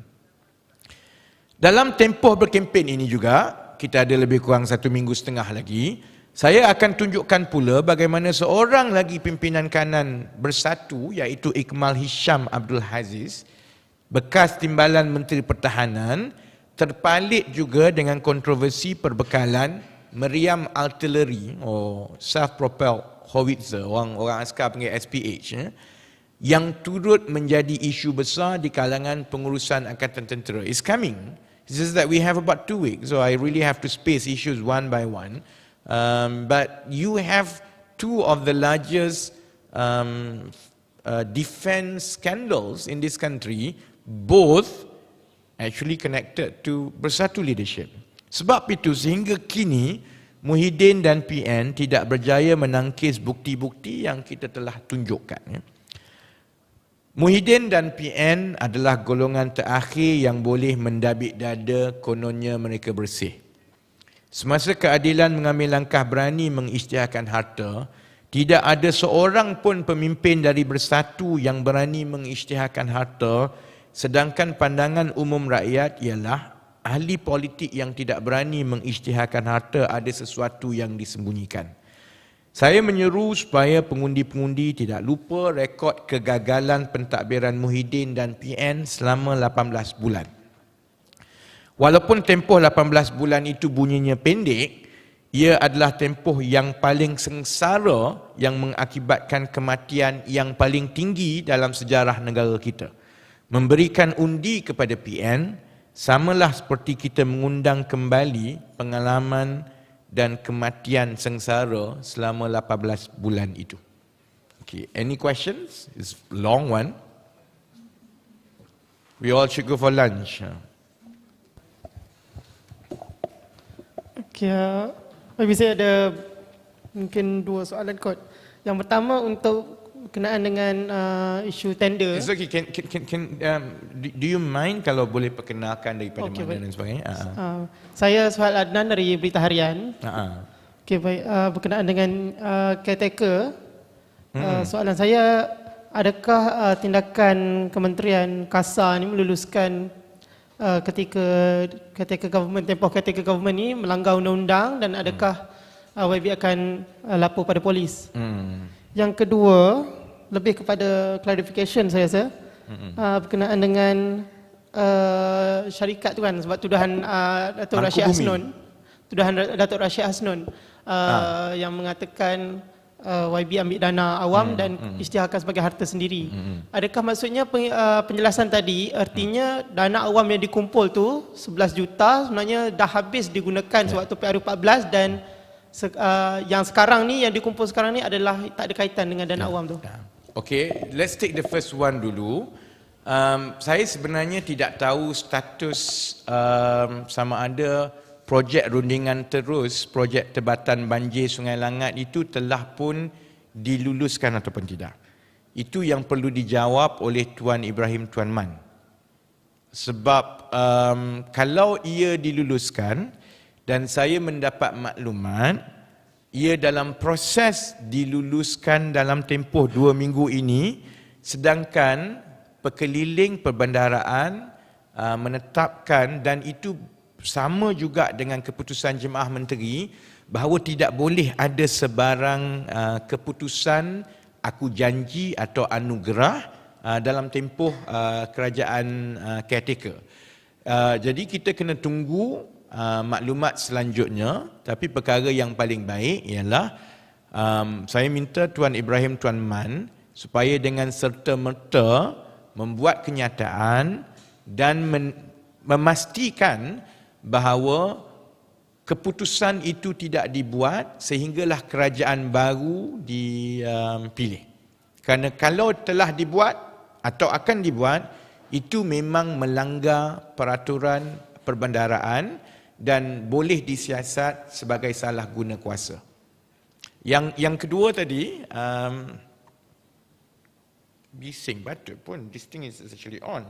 Dalam tempoh berkempen ini juga, kita ada lebih kurang 1.5 minggu lagi, saya akan tunjukkan pula bagaimana seorang lagi pimpinan kanan bersatu, iaitu Ikmal Hisham Abdul Aziz, bekas Timbalan Menteri Pertahanan, terpalit juga dengan kontroversi perbekalan meriam artileri, self-propelled howitzer, orang askar panggil SPH, yang turut menjadi isu besar di kalangan pengurusan angkatan tentera. It's coming. It's just that we have about 2 weeks, so I really have to space issues one by one. But you have two of the largest defense scandals in this country, both actually connected to Bersatu leadership. Sebab itu sehingga kini Muhyiddin dan PN tidak berjaya menangkis bukti-bukti yang kita telah tunjukkan. Muhyiddin dan PN adalah golongan terakhir yang boleh mendabik dada kononnya mereka bersih. Semasa keadilan mengambil langkah berani mengisytiharkan harta, tidak ada seorang pun pemimpin dari Bersatu yang berani mengisytiharkan harta, sedangkan pandangan umum rakyat ialah ahli politik yang tidak berani mengisytiharkan harta ada sesuatu yang disembunyikan. Saya menyeru supaya pengundi-pengundi tidak lupa rekod kegagalan pentadbiran Muhyiddin dan PN selama 18 bulan. Walaupun tempoh 18 bulan itu bunyinya pendek, ia adalah tempoh yang paling sengsara yang mengakibatkan kematian yang paling tinggi dalam sejarah negara kita. Memberikan undi kepada PN samalah seperti kita mengundang kembali pengalaman dan kematian sengsara selama 18 bulan itu. Okay, any questions? It's a long one. We all should go for lunch. Okay, maybe saya ada mungkin 2 soalan kot. Yang pertama untuk berkenaan dengan isu tender. It's okay. Do you mind kalau boleh perkenalkan daripada Okay, mana baik. dan sebagainya? Saya Suhail Adnan dari Berita Harian. Okay, baik. Berkenaan dengan caretaker, soalan saya, adakah tindakan Kementerian Kasar ni meluluskan ketika caretaker government, tempoh caretaker government ni melanggar undang-undang, dan adakah YB akan lapor pada polis? Yang kedua, lebih kepada clarification saya rasa, berkenaan dengan syarikat tu kan, sebab tuduhan Datuk Rashid Hasnun, yang mengatakan YB ambil dana awam dan isytiharkan sebagai harta sendiri. Adakah maksudnya penjelasan tadi, artinya dana awam yang dikumpul tu 11 juta sebenarnya dah habis digunakan sewaktu PRU14, dan yang sekarang ni, yang dikumpul sekarang ni adalah tak ada kaitan dengan dana awam tu? Okay, let's take the first one dulu. Saya sebenarnya tidak tahu status sama ada projek rundingan terus, projek tebatan banjir Sungai Langat itu telah pun diluluskan ataupun tidak. Itu yang perlu dijawab oleh Tuan Ibrahim Tuan Man. Sebab kalau ia diluluskan, dan saya mendapat maklumat, ia dalam proses diluluskan dalam tempoh 2 minggu ini, sedangkan pekeliling perbendaraan menetapkan, dan itu sama juga dengan keputusan Jemaah Menteri, bahawa tidak boleh ada sebarang keputusan aku janji atau anugerah dalam tempoh kerajaan caretaker. Jadi kita kena tunggu maklumat selanjutnya, tapi perkara yang paling baik ialah saya minta Tuan Ibrahim Tuan Man supaya dengan serta-merta membuat kenyataan dan memastikan bahawa keputusan itu tidak dibuat sehinggalah kerajaan baru dipilih. Kerana kalau telah dibuat atau akan dibuat, itu memang melanggar peraturan perbendaraan dan boleh disiasat sebagai salah guna kuasa. Yang kedua tadi, bising batuk pun, this thing is actually on.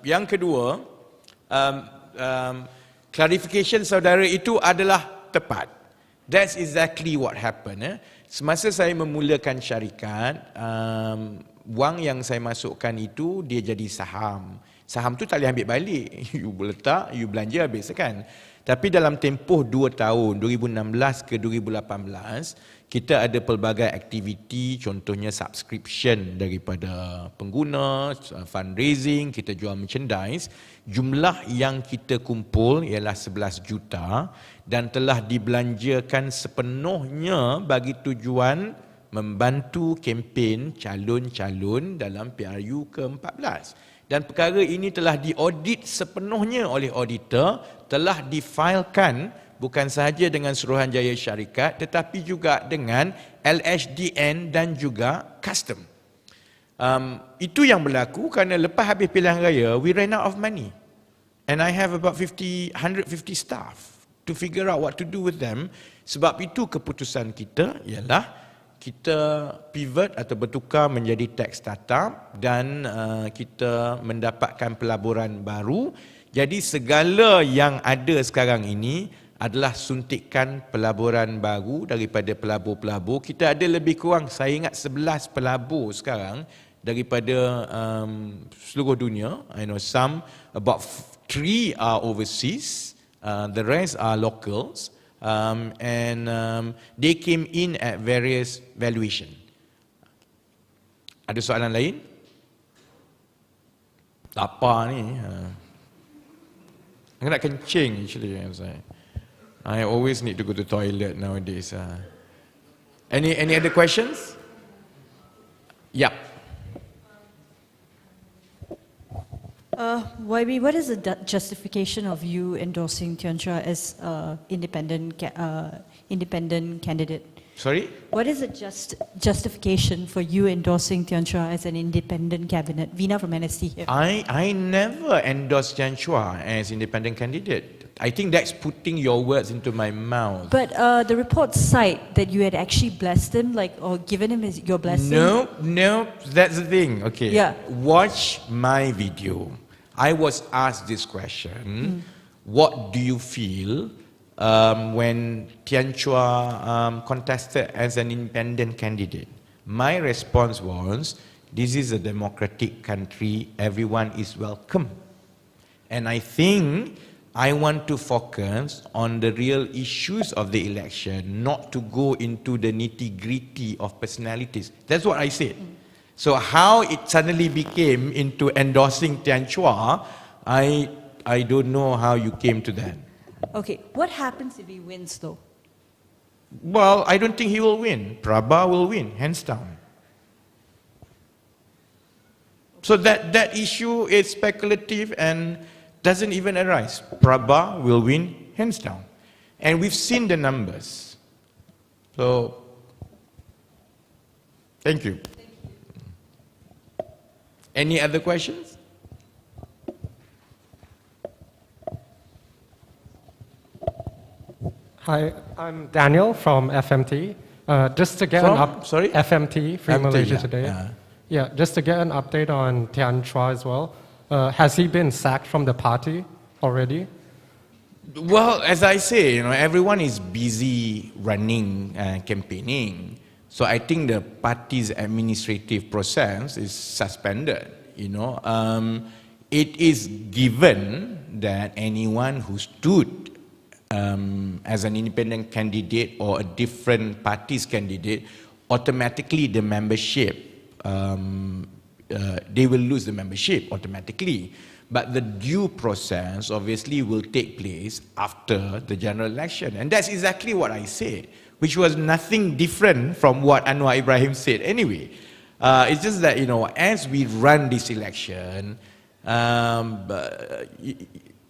Yang kedua, clarification saudara itu adalah tepat. That's exactly what happened. Semasa saya memulakan syarikat, wang yang saya masukkan itu dia jadi saham. Saham tu tak boleh ambil balik. You letak, you belanja habis kan. Tapi dalam tempoh 2 tahun, 2016 ke 2018, kita ada pelbagai aktiviti, contohnya subscription daripada pengguna, fundraising, kita jual merchandise. Jumlah yang kita kumpul ialah 11 juta dan telah dibelanjakan sepenuhnya bagi tujuan membantu kempen calon-calon dalam PRU ke-14. Dan perkara ini telah diaudit sepenuhnya oleh auditor, telah difailkan bukan sahaja dengan Suruhanjaya Syarikat tetapi juga dengan LHDN dan juga custom. Itu yang berlaku kerana lepas habis pilihan raya, we ran out of money. And I have about 150 staff to figure out what to do with them. Sebab itu keputusan kita ialah kita pivot atau bertukar menjadi tax startup dan kita mendapatkan pelaburan baru. Jadi segala yang ada sekarang ini adalah suntikan pelaburan baru daripada pelabur-pelabur. Kita ada lebih kurang, saya ingat 11 pelabur sekarang daripada seluruh dunia. I know some, about 3 are overseas, the rest are locals. They came in at various valuation. Ada soalan lain? Lapar ni. Aku nak kencing actually. I always need to go to toilet nowadays. Any other questions? Yeah. YB, what is the justification of you endorsing Tian Chua as independent candidate? Sorry? What is the justification for you endorsing Tian Chua as an independent cabinet? Veena from NST here. I never endorsed Tian Chua as independent candidate. I think that's putting your words into my mouth. But the reports cite that you had actually blessed him, or given him your blessing. No, that's the thing. Okay, yeah. Watch my video. I was asked this question, what do you feel when Tian Chua contested as an independent candidate? My response was, this is a democratic country, everyone is welcome. And I think I want to focus on the real issues of the election, not to go into the nitty-gritty of personalities. That's what I said. So how it suddenly became into endorsing Tian Chua, I don't know how you came to that. Okay, what happens if he wins though? Well, I don't think he will win. Prabha will win, hands down. So that issue is speculative and doesn't even arise. Prabha will win, hands down. And we've seen the numbers. So, thank you. Any other questions? Hi, I'm Daniel from FMT. Just to get sorry? FMT, Free FMT, Malaysia yeah. Today. Yeah. Yeah, just to get an update on Tian Chua as well. Has he been sacked from the party already? Well, as I say, everyone is busy running and campaigning. So I think the party's administrative process is suspended. It is given that anyone who stood as an independent candidate or a different party's candidate, automatically the membership, they will lose the membership automatically. But the due process obviously will take place after the general election. And that's exactly what I said, which was nothing different from what Anwar Ibrahim said anyway. It's just that, as we run this election,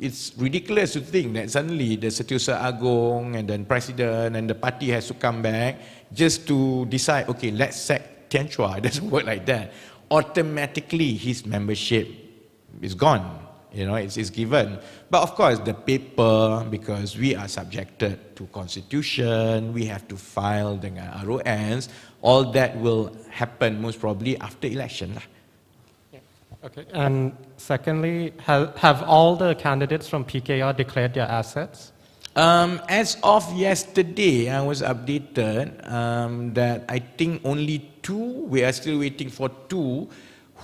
it's ridiculous to think that suddenly the Setiausaha Agong and then President and the party has to come back just to decide, okay, let's sack Tian Chua. It doesn't work like that. Automatically, his membership is gone. It's given. But of course, the paper, because we are subjected to constitution, we have to file dengan RONs, all that will happen most probably after election. Okay. And secondly, have all the candidates from PKR declared their assets? As of yesterday, I was updated that I think only 2, we are still waiting for 2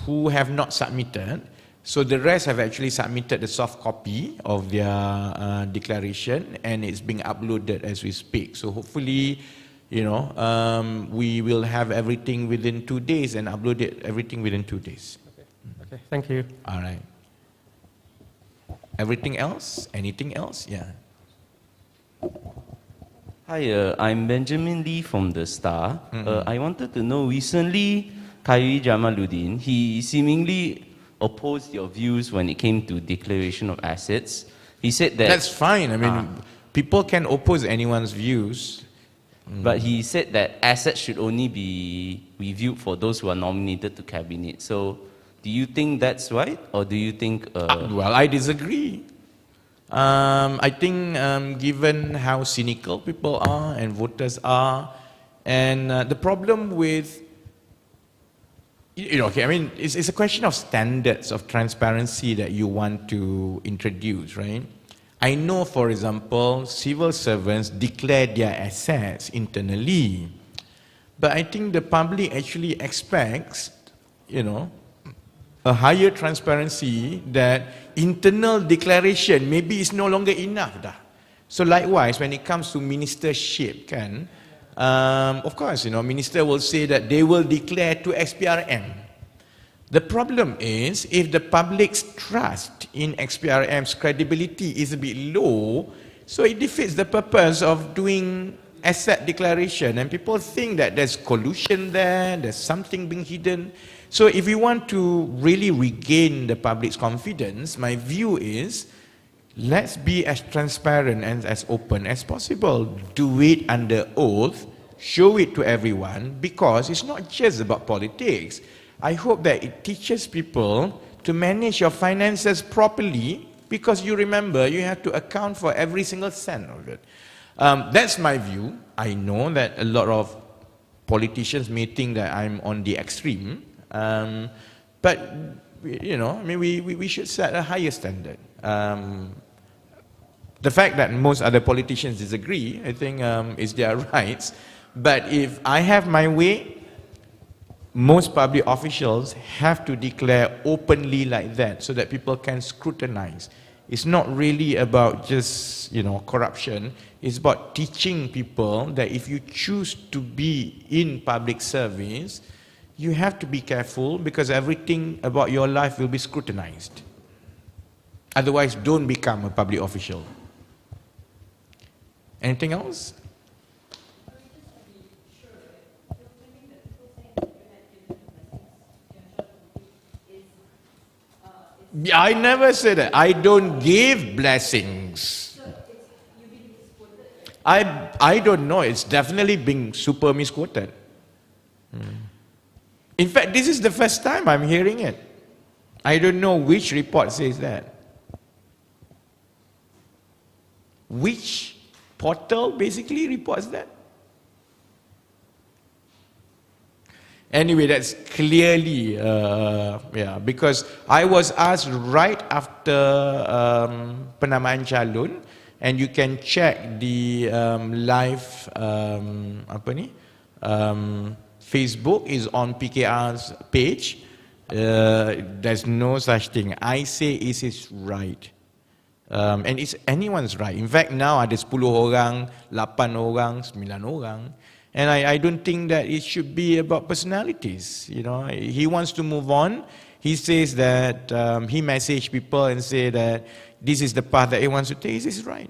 who have not submitted. So the rest have actually submitted the soft copy of their declaration, and it's being uploaded as we speak. So hopefully, we will have everything within 2 days and upload everything within 2 days. Okay, thank you. All right. Everything else? Anything else? Yeah. Hi, I'm Benjamin Lee from The Star. I wanted to know, recently, Khairi Jamaluddin, he seemingly opposed your views when it came to declaration of assets. He said that... That's fine. I mean, people can oppose anyone's views. But he said that assets should only be reviewed for those who are nominated to cabinet. So, do you think that's right, or do you think... Well, I disagree. I think given how cynical people are and voters are, and the problem with, it's a question of standards of transparency that you want to introduce, right? I know, for example, civil servants declare their assets internally, but I think the public actually expects, a higher transparency, that internal declaration maybe is no longer enough dah. So likewise, when it comes to ministership, of course, minister will say that they will declare to XPRM. The problem is, if the public's trust in XPRM's credibility is a bit low, so it defeats the purpose of doing asset declaration, and people think that there's collusion there's something being hidden. So if you want to really regain the public's confidence, my view is, let's be as transparent and as open as possible. Do it under oath, show it to everyone, because it's not just about politics. I hope that it teaches people to manage your finances properly, because you remember, you have to account for every single cent of it. That's my view. I know that a lot of politicians may think that I'm on the extreme, but we should set a higher standard. The fact that most other politicians disagree, I think, is their rights. But if I have my way, most public officials have to declare openly like that, so that people can scrutinize. It's not really about just, corruption. It's about teaching people that if you choose to be in public service, you have to be careful, because everything about your life will be scrutinized. Otherwise, don't become a public official. Anything else? I never said that. I don't give blessings. I don't know. It's definitely being super misquoted. In fact, this is the first time I'm hearing it. I don't know which report says that. Which portal basically reports that? Anyway, that's clearly, because I was asked right after penamaan calon, and you can check the live, Facebook is on PKR's page. There's no such thing. I say it is right. And it's anyone's right. In fact, now ada 10 orang, 8 orang, 9 orang. And I don't think that it should be about personalities. He wants to move on. He says that he messaged people and say that this is the path that he wants to take. This is right.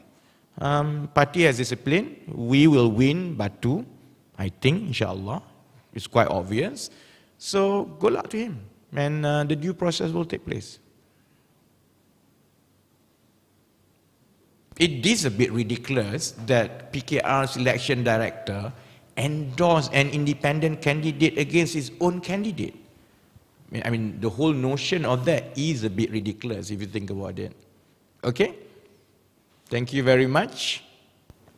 Party has discipline. We will win Batu, I think, inshallah. It's quite obvious. So good luck to him. And the due process will take place. It is a bit ridiculous that PKR's election director endorsed an independent candidate against his own candidate. I mean, the whole notion of that is a bit ridiculous if you think about it. Okay? Thank you very much.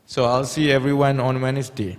So I'll see everyone on Wednesday.